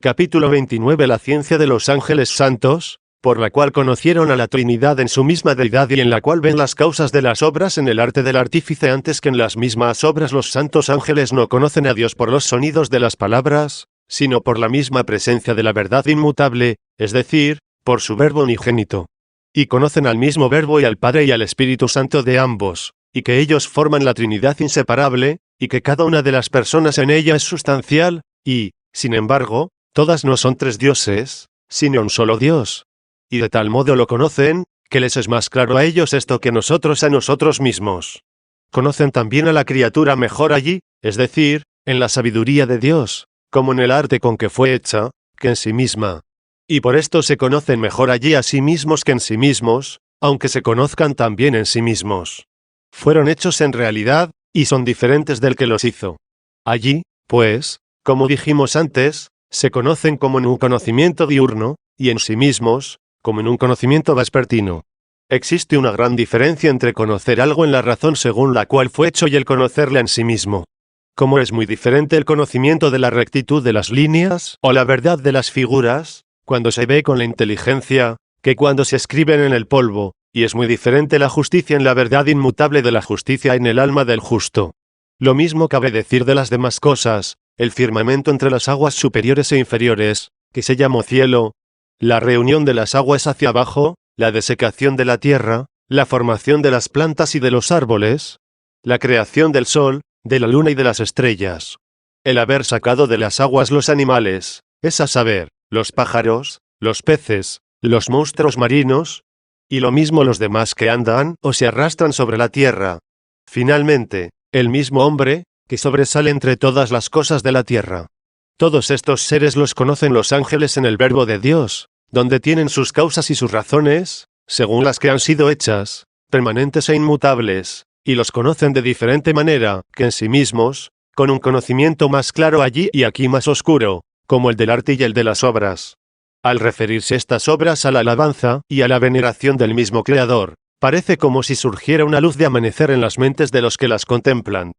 Capítulo 29. La ciencia de los ángeles santos, por la cual conocieron a la Trinidad en su misma deidad y en la cual ven las causas de las obras en el arte del artífice antes que en las mismas obras. Los santos ángeles no conocen a Dios por los sonidos de las palabras, sino por la misma presencia de la verdad inmutable, es decir, por su Verbo unigénito. Y conocen al mismo Verbo y al Padre y al Espíritu Santo de ambos, y que ellos forman la Trinidad inseparable, y que cada una de las personas en ella es sustancial, y, sin embargo, todas no son tres dioses, sino un solo Dios. Y de tal modo lo conocen, que les es más claro a ellos esto que nosotros a nosotros mismos. Conocen también a la criatura mejor allí, es decir, en la sabiduría de Dios, como en el arte con que fue hecha, que en sí misma. Y por esto se conocen mejor allí a sí mismos que en sí mismos, aunque se conozcan también en sí mismos. Fueron hechos en realidad, y son diferentes del que los hizo. Allí, pues, como dijimos antes, se conocen como en un conocimiento diurno, y en sí mismos, como en un conocimiento vespertino. Existe una gran diferencia entre conocer algo en la razón según la cual fue hecho y el conocerla en sí mismo. Como es muy diferente el conocimiento de la rectitud de las líneas o la verdad de las figuras, cuando se ve con la inteligencia, que cuando se escriben en el polvo, y es muy diferente la justicia en la verdad inmutable de la justicia en el alma del justo. Lo mismo cabe decir de las demás cosas, el firmamento entre las aguas superiores e inferiores, que se llamó cielo, la reunión de las aguas hacia abajo, la desecación de la tierra, la formación de las plantas y de los árboles, la creación del sol, de la luna y de las estrellas, el haber sacado de las aguas los animales, es a saber, los pájaros, los peces, los monstruos marinos, y lo mismo los demás que andan o se arrastran sobre la tierra. Finalmente, el mismo hombre, que sobresale entre todas las cosas de la tierra. Todos estos seres los conocen los ángeles en el verbo de Dios, donde tienen sus causas y sus razones, según las que han sido hechas, permanentes e inmutables, y los conocen de diferente manera que en sí mismos, con un conocimiento más claro allí y aquí más oscuro, como el del arte y el de las obras. Al referirse estas obras a la alabanza y a la veneración del mismo Creador, parece como si surgiera una luz de amanecer en las mentes de los que las contemplan.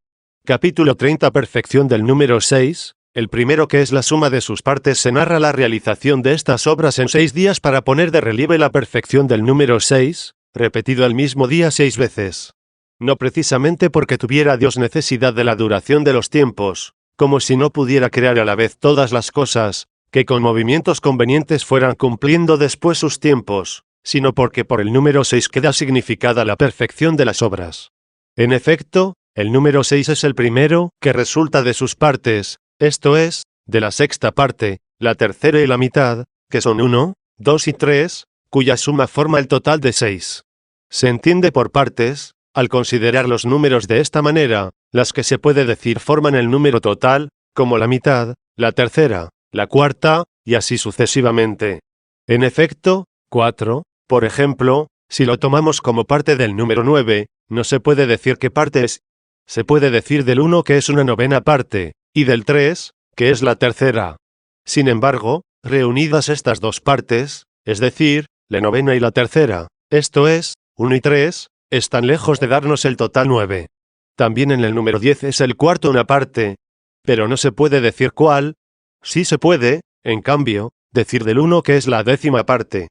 Capítulo 30. Perfección del número 6. El primero, que es la suma de sus partes, se narra la realización de estas obras en 6 días para poner de relieve la perfección del número 6, repetido el mismo día 6 veces. No precisamente porque tuviera Dios necesidad de la duración de los tiempos, como si no pudiera crear a la vez todas las cosas, que con movimientos convenientes fueran cumpliendo después sus tiempos, sino porque por el número 6 queda significada la perfección de las obras. En efecto, el número 6 es el primero, que resulta de sus partes, esto es, de la sexta parte, la tercera y la mitad, que son 1, 2 y 3, cuya suma forma el total de 6. Se entiende por partes, al considerar los números de esta manera, las que se puede decir forman el número total, como la mitad, la tercera, la cuarta, y así sucesivamente. En efecto, 4, por ejemplo, si lo tomamos como parte del número 9, no se puede decir qué parte es. Se puede decir del 1 que es una novena parte, y del 3, que es la tercera. Sin embargo, reunidas estas dos partes, es decir, la novena y la tercera, esto es, 1 y 3, están lejos de darnos el total 9. También en el número 10 es el cuarto una parte, pero no se puede decir cuál. Sí se puede, en cambio, decir del 1 que es la décima parte.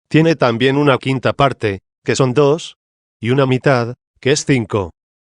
Tiene también una quinta parte, que son 2, y una mitad, que es 5.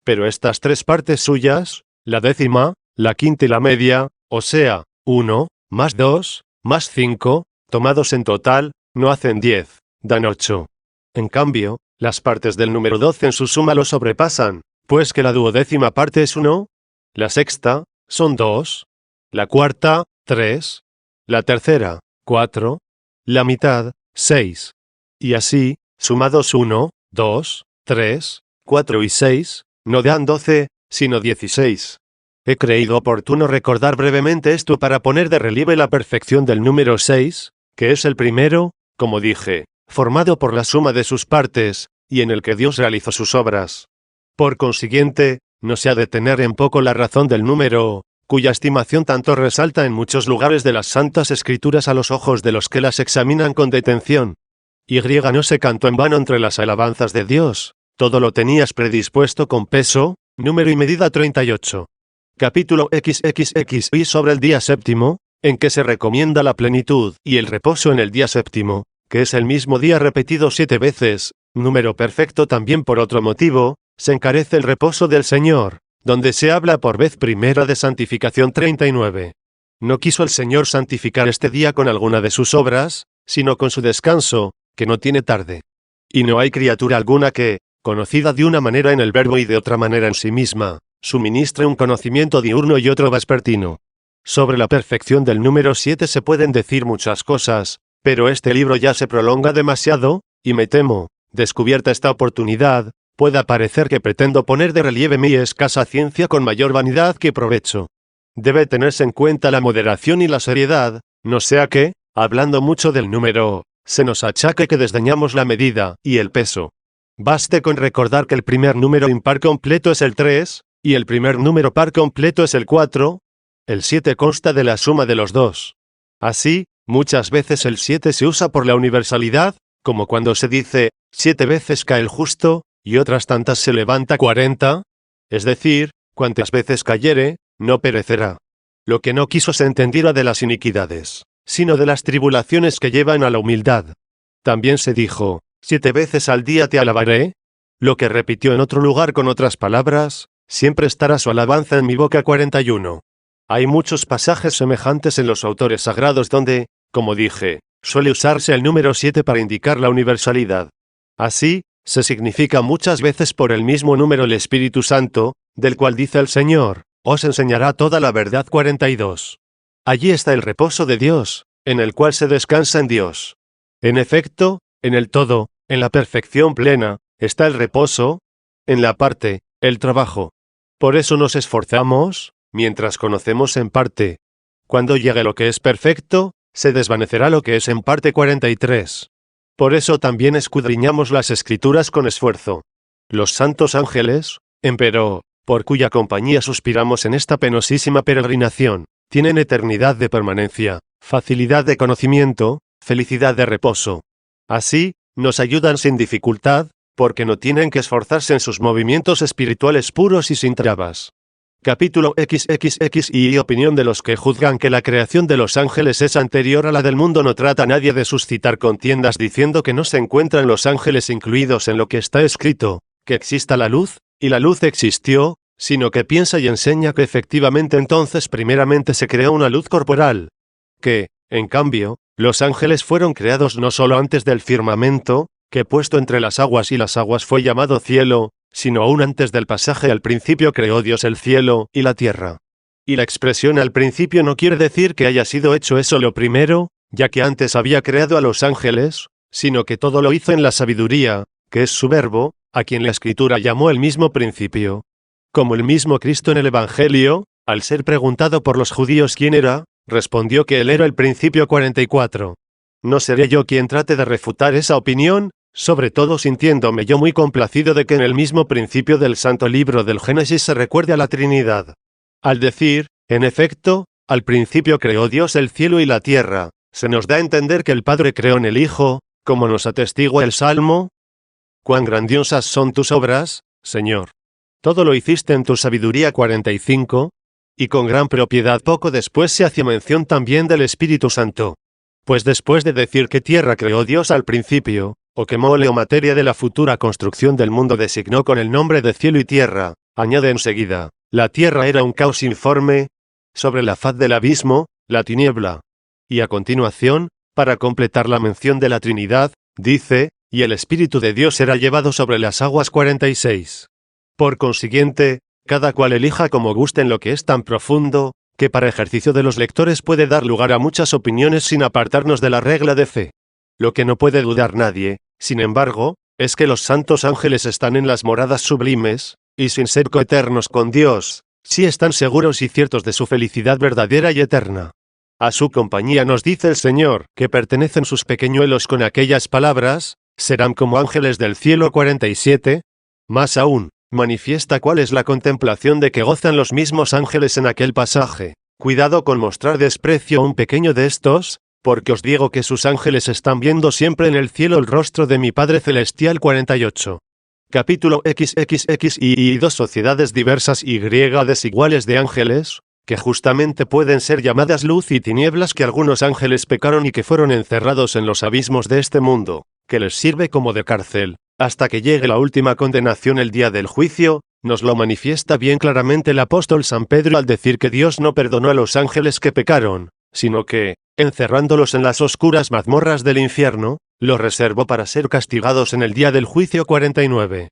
Pero estas tres partes suyas, la décima, la quinta y la media, o sea, 1, más 2, más 5, tomados en total, no hacen 10, dan 8. En cambio, las partes del número 12 en su suma lo sobrepasan, pues que la duodécima parte es 1, la sexta, son 2, la cuarta, 3, la tercera, 4, la mitad, 6. Y así, sumados 1, 2, 3, 4 y 6, no dan 12, sino 16. He creído oportuno recordar brevemente esto para poner de relieve la perfección del número 6, que es el primero, como dije, formado por la suma de sus partes, y en el que Dios realizó sus obras. Por consiguiente, no se ha de tener en poco la razón del número, cuya estimación tanto resalta en muchos lugares de las Santas Escrituras a los ojos de los que las examinan con detención. Y no se cantó en vano entre las alabanzas de Dios, todo lo tenías predispuesto con peso, número y medida 38. Capítulo XXX y sobre el día séptimo, en que se recomienda la plenitud y el reposo en el día séptimo, que es el mismo día repetido 7 veces, número perfecto también por otro motivo, se encarece el reposo del Señor, donde se habla por vez primera de santificación 39. No quiso el Señor santificar este día con alguna de sus obras, sino con su descanso, que no tiene tarde. Y no hay criatura alguna que, conocida de una manera en el verbo y de otra manera en sí misma, suministre un conocimiento diurno y otro vespertino. Sobre la perfección del número 7 se pueden decir muchas cosas, pero este libro ya se prolonga demasiado, y me temo, descubierta esta oportunidad, pueda parecer que pretendo poner de relieve mi escasa ciencia con mayor vanidad que provecho. Debe tenerse en cuenta la moderación y la seriedad, no sea que, hablando mucho del número, se nos achaque que desdeñamos la medida y el peso. Baste con recordar que el primer número impar completo es el 3, y el primer número par completo es el 4, el 7 consta de la suma de los dos. Así, muchas veces el 7 se usa por la universalidad, como cuando se dice, 7 veces cae el justo, y otras tantas se levanta 40, es decir, cuantas veces cayere, no perecerá. Lo que no quiso se entendiera de las iniquidades, sino de las tribulaciones que llevan a la humildad. También se dijo, 7 veces al día te alabaré, lo que repitió en otro lugar con otras palabras, siempre estará su alabanza en mi boca 41. Hay muchos pasajes semejantes en los autores sagrados donde, como dije, suele usarse el número 7 para indicar la universalidad. Así, se significa muchas veces por el mismo número el Espíritu Santo, del cual dice el Señor, os enseñará toda la verdad 42. Allí está el reposo de Dios, en el cual se descansa en Dios. En efecto, en el todo, en la perfección plena, está el reposo, en la parte, el trabajo. Por eso nos esforzamos, mientras conocemos en parte. Cuando llegue lo que es perfecto, se desvanecerá lo que es en parte 43. Por eso también escudriñamos las Escrituras con esfuerzo. Los santos ángeles, empero, por cuya compañía suspiramos en esta penosísima peregrinación, tienen eternidad de permanencia, facilidad de conocimiento, felicidad de reposo. Así, nos ayudan sin dificultad, porque no tienen que esforzarse en sus movimientos espirituales puros y sin trabas. Capítulo XXX y opinión de los que juzgan que la creación de los ángeles es anterior a la del mundo. No trata nadie de suscitar contiendas diciendo que no se encuentran los ángeles incluidos en lo que está escrito, que exista la luz, y la luz existió, sino que piensa y enseña que efectivamente entonces primeramente se creó una luz corporal. Que, en cambio, los ángeles fueron creados no solo antes del firmamento, que puesto entre las aguas y las aguas fue llamado cielo, sino aún antes del pasaje al principio creó Dios el cielo y la tierra. Y la expresión al principio no quiere decir que haya sido hecho eso lo primero, ya que antes había creado a los ángeles, sino que todo lo hizo en la sabiduría, que es su verbo, a quien la Escritura llamó el mismo principio. Como el mismo Cristo en el Evangelio, al ser preguntado por los judíos quién era, respondió que él era el principio 44. No seré yo quien trate de refutar esa opinión, sobre todo sintiéndome yo muy complacido de que en el mismo principio del santo libro del Génesis se recuerde a la Trinidad. Al decir, en efecto, al principio creó Dios el cielo y la tierra, se nos da a entender que el Padre creó en el Hijo, como nos atestigua el Salmo. Cuán grandiosas son tus obras, Señor. Todo lo hiciste en tu sabiduría 45, y con gran propiedad. Poco después se hace mención también del Espíritu Santo. Pues después de decir que tierra creó Dios al principio, o que mole o materia de la futura construcción del mundo designó con el nombre de cielo y tierra, añade enseguida, la tierra era un caos informe, sobre la faz del abismo, la tiniebla. Y a continuación, para completar la mención de la Trinidad, dice, y el Espíritu de Dios era llevado sobre las aguas 46. Por consiguiente, cada cual elija como guste en lo que es tan profundo, que para ejercicio de los lectores puede dar lugar a muchas opiniones sin apartarnos de la regla de fe. Lo que no puede dudar nadie, sin embargo, es que los santos ángeles están en las moradas sublimes, y sin ser coeternos con Dios, sí están seguros y ciertos de su felicidad verdadera y eterna. A su compañía nos dice el Señor, que pertenecen sus pequeñuelos con aquellas palabras, serán como ángeles del cielo 47. Más aún, manifiesta cuál es la contemplación de que gozan los mismos ángeles en aquel pasaje. Cuidado con mostrar desprecio a un pequeño de estos, porque os digo que sus ángeles están viendo siempre en el cielo el rostro de mi Padre Celestial 48. Capítulo XXX y dos sociedades diversas y desiguales de ángeles, que justamente pueden ser llamadas luz y tinieblas, que algunos ángeles pecaron y que fueron encerrados en los abismos de este mundo, que les sirve como de cárcel, hasta que llegue la última condenación el día del juicio. Nos lo manifiesta bien claramente el apóstol San Pedro al decir que Dios no perdonó a los ángeles que pecaron, sino que, encerrándolos en las oscuras mazmorras del infierno, los reservó para ser castigados en el día del juicio 49.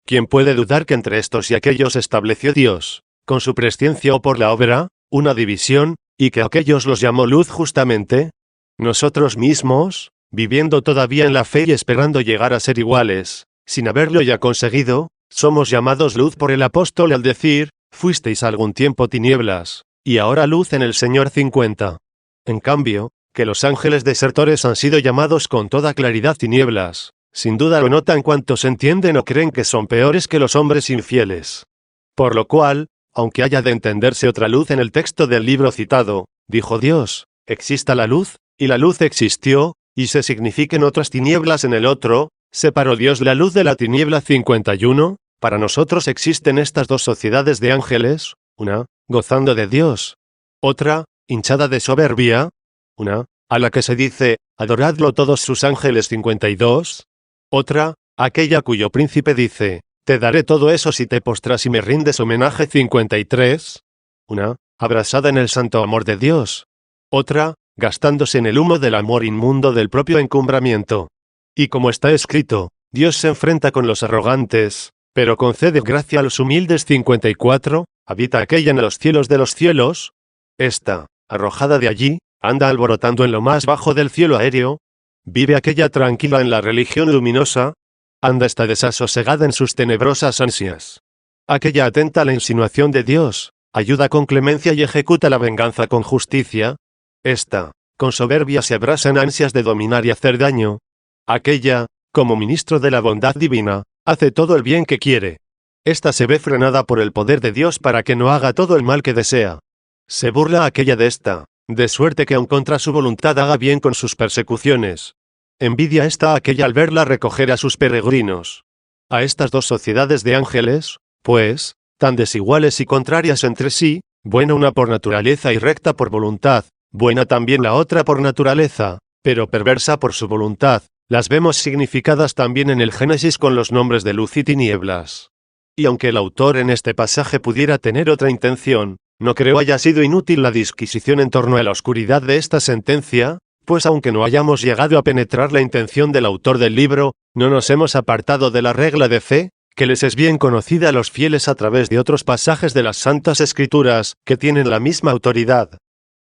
¿Quién puede dudar que entre estos y aquellos estableció Dios, con su presciencia o por la obra, una división, y que aquellos los llamó luz justamente? Nosotros mismos, viviendo todavía en la fe y esperando llegar a ser iguales, sin haberlo ya conseguido, somos llamados luz por el apóstol al decir, fuisteis algún tiempo tinieblas, y ahora luz en el Señor 50. En cambio, que los ángeles desertores han sido llamados con toda claridad tinieblas, sin duda lo notan cuantos entienden o creen que son peores que los hombres infieles. Por lo cual, aunque haya de entenderse otra luz en el texto del libro citado, dijo Dios, exista la luz, y la luz existió, y se signifiquen otras tinieblas en el otro, separó Dios la luz de la tiniebla 51, para nosotros existen estas dos sociedades de ángeles, una, gozando de Dios, otra, hinchada de soberbia, una, a la que se dice, adoradlo todos sus ángeles 52, otra, aquella cuyo príncipe dice, te daré todo eso si te postras y me rindes homenaje 53, una, abrasada en el santo amor de Dios, otra, gastándose en el humo del amor inmundo del propio encumbramiento. Y como está escrito, Dios se enfrenta con los arrogantes, pero concede gracia a los humildes. 54. ¿Habita aquella en los cielos de los cielos? Esta, arrojada de allí, anda alborotando en lo más bajo del cielo aéreo. ¿Vive aquella tranquila en la religión luminosa? Anda esta desasosegada en sus tenebrosas ansias. Aquella atenta a la insinuación de Dios, ayuda con clemencia y ejecuta la venganza con justicia. Esta, con soberbia se abrasa en ansias de dominar y hacer daño. Aquella, como ministro de la bondad divina, hace todo el bien que quiere. Esta se ve frenada por el poder de Dios para que no haga todo el mal que desea. Se burla aquella de esta, de suerte que aun contra su voluntad haga bien con sus persecuciones. Envidia esta a aquella al verla recoger a sus peregrinos. A estas dos sociedades de ángeles, pues, tan desiguales y contrarias entre sí, buena una por naturaleza y recta por voluntad, buena también la otra por naturaleza, pero perversa por su voluntad, las vemos significadas también en el Génesis con los nombres de luz y tinieblas. Y aunque el autor en este pasaje pudiera tener otra intención, no creo haya sido inútil la disquisición en torno a la oscuridad de esta sentencia, pues aunque no hayamos llegado a penetrar la intención del autor del libro, no nos hemos apartado de la regla de fe, que les es bien conocida a los fieles a través de otros pasajes de las Santas Escrituras, que tienen la misma autoridad.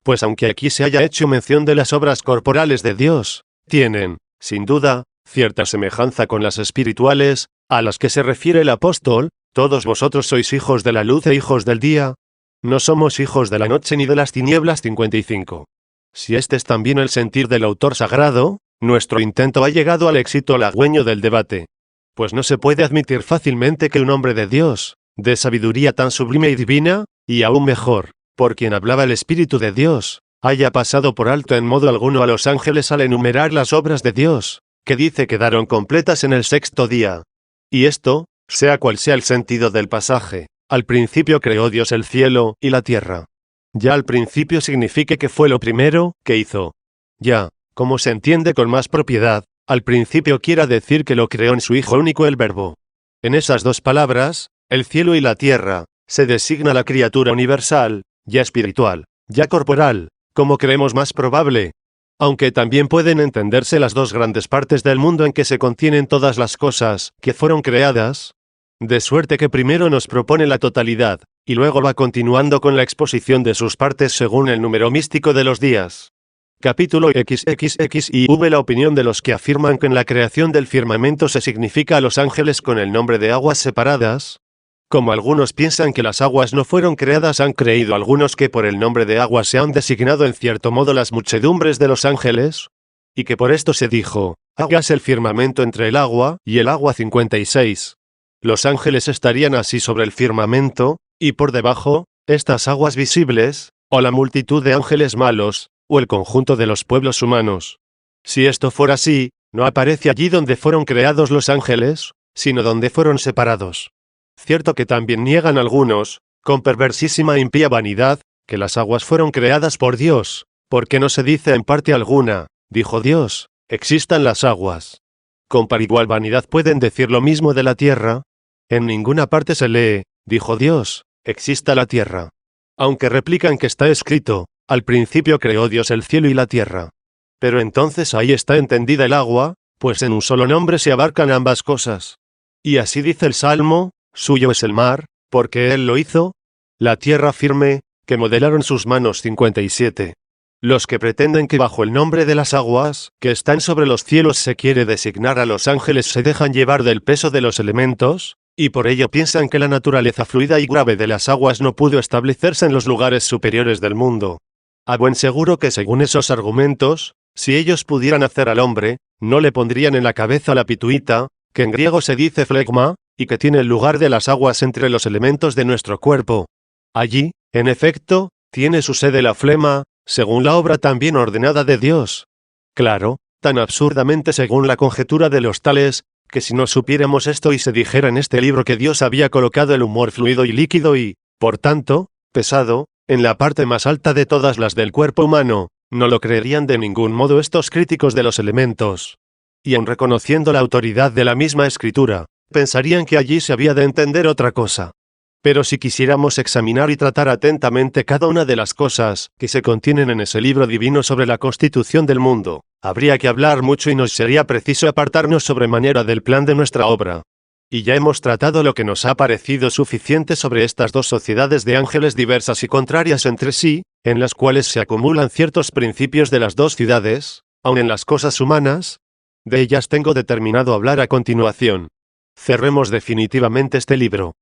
Pues aunque aquí se haya hecho mención de las obras corporales de Dios, tienen, sin duda, cierta semejanza con las espirituales, a las que se refiere el apóstol: todos vosotros sois hijos de la luz e hijos del día. No somos hijos de la noche ni de las tinieblas. 55. Si este es también el sentir del autor sagrado, nuestro intento ha llegado al éxito halagüeño del debate. Pues no se puede admitir fácilmente que un hombre de Dios, de sabiduría tan sublime y divina, y aún mejor, por quien hablaba el Espíritu de Dios, haya pasado por alto en modo alguno a los ángeles al enumerar las obras de Dios, que dice quedaron completas en el sexto día. Y esto, sea cual sea el sentido del pasaje, al principio creó Dios el cielo y la tierra. Ya al principio signifique que fue lo primero que hizo. Ya, como se entiende con más propiedad, al principio quiera decir que lo creó en su Hijo único el Verbo. En esas dos palabras, el cielo y la tierra, se designa la criatura universal, ya espiritual, ya corporal, como creemos más probable. Aunque también pueden entenderse las dos grandes partes del mundo en que se contienen todas las cosas que fueron creadas. De suerte que primero nos propone la totalidad, y luego va continuando con la exposición de sus partes según el número místico de los días. Capítulo XXX y V. La opinión de los que afirman que en la creación del firmamento se significa a los ángeles con el nombre de aguas separadas. Como algunos piensan que las aguas no fueron creadas, han creído algunos que por el nombre de aguas se han designado en cierto modo las muchedumbres de los ángeles, y que por esto se dijo, hágase el firmamento entre el agua y el agua. 56. Los ángeles estarían así sobre el firmamento, y por debajo, estas aguas visibles, o la multitud de ángeles malos, o el conjunto de los pueblos humanos. Si esto fuera así, no aparece allí donde fueron creados los ángeles, sino donde fueron separados. Cierto que también niegan algunos, con perversísima e impía vanidad, que las aguas fueron creadas por Dios, porque no se dice en parte alguna, dijo Dios, existan las aguas. Con par igual vanidad pueden decir lo mismo de la tierra. En ninguna parte se lee, dijo Dios, exista la tierra. Aunque replican que está escrito, al principio creó Dios el cielo y la tierra. Pero entonces ahí está entendida el agua, pues en un solo nombre se abarcan ambas cosas. Y así dice el Salmo, suyo es el mar, porque él lo hizo, la tierra firme, que modelaron sus manos. 57. Los que pretenden que bajo el nombre de las aguas, que están sobre los cielos, se quiere designar a los ángeles, se dejan llevar del peso de los elementos, y por ello piensan que la naturaleza fluida y grave de las aguas no pudo establecerse en los lugares superiores del mundo. A buen seguro que según esos argumentos, si ellos pudieran hacer al hombre, no le pondrían en la cabeza la pituita, que en griego se dice flegma, y que tiene el lugar de las aguas entre los elementos de nuestro cuerpo. Allí, en efecto, tiene su sede la flema, según la obra tan bien ordenada de Dios. Claro, tan absurdamente según la conjetura de los tales, que si no supiéramos esto y se dijera en este libro que Dios había colocado el humor fluido y líquido y, por tanto, pesado, en la parte más alta de todas las del cuerpo humano, no lo creerían de ningún modo estos críticos de los elementos. Y aun reconociendo la autoridad de la misma escritura, pensarían que allí se había de entender otra cosa. Pero si quisiéramos examinar y tratar atentamente cada una de las cosas que se contienen en ese libro divino sobre la constitución del mundo, habría que hablar mucho y nos sería preciso apartarnos sobremanera del plan de nuestra obra. Y ya hemos tratado lo que nos ha parecido suficiente sobre estas dos sociedades de ángeles diversas y contrarias entre sí, en las cuales se acumulan ciertos principios de las dos ciudades, aun en las cosas humanas. De ellas tengo determinado hablar a continuación. Cerremos definitivamente este libro.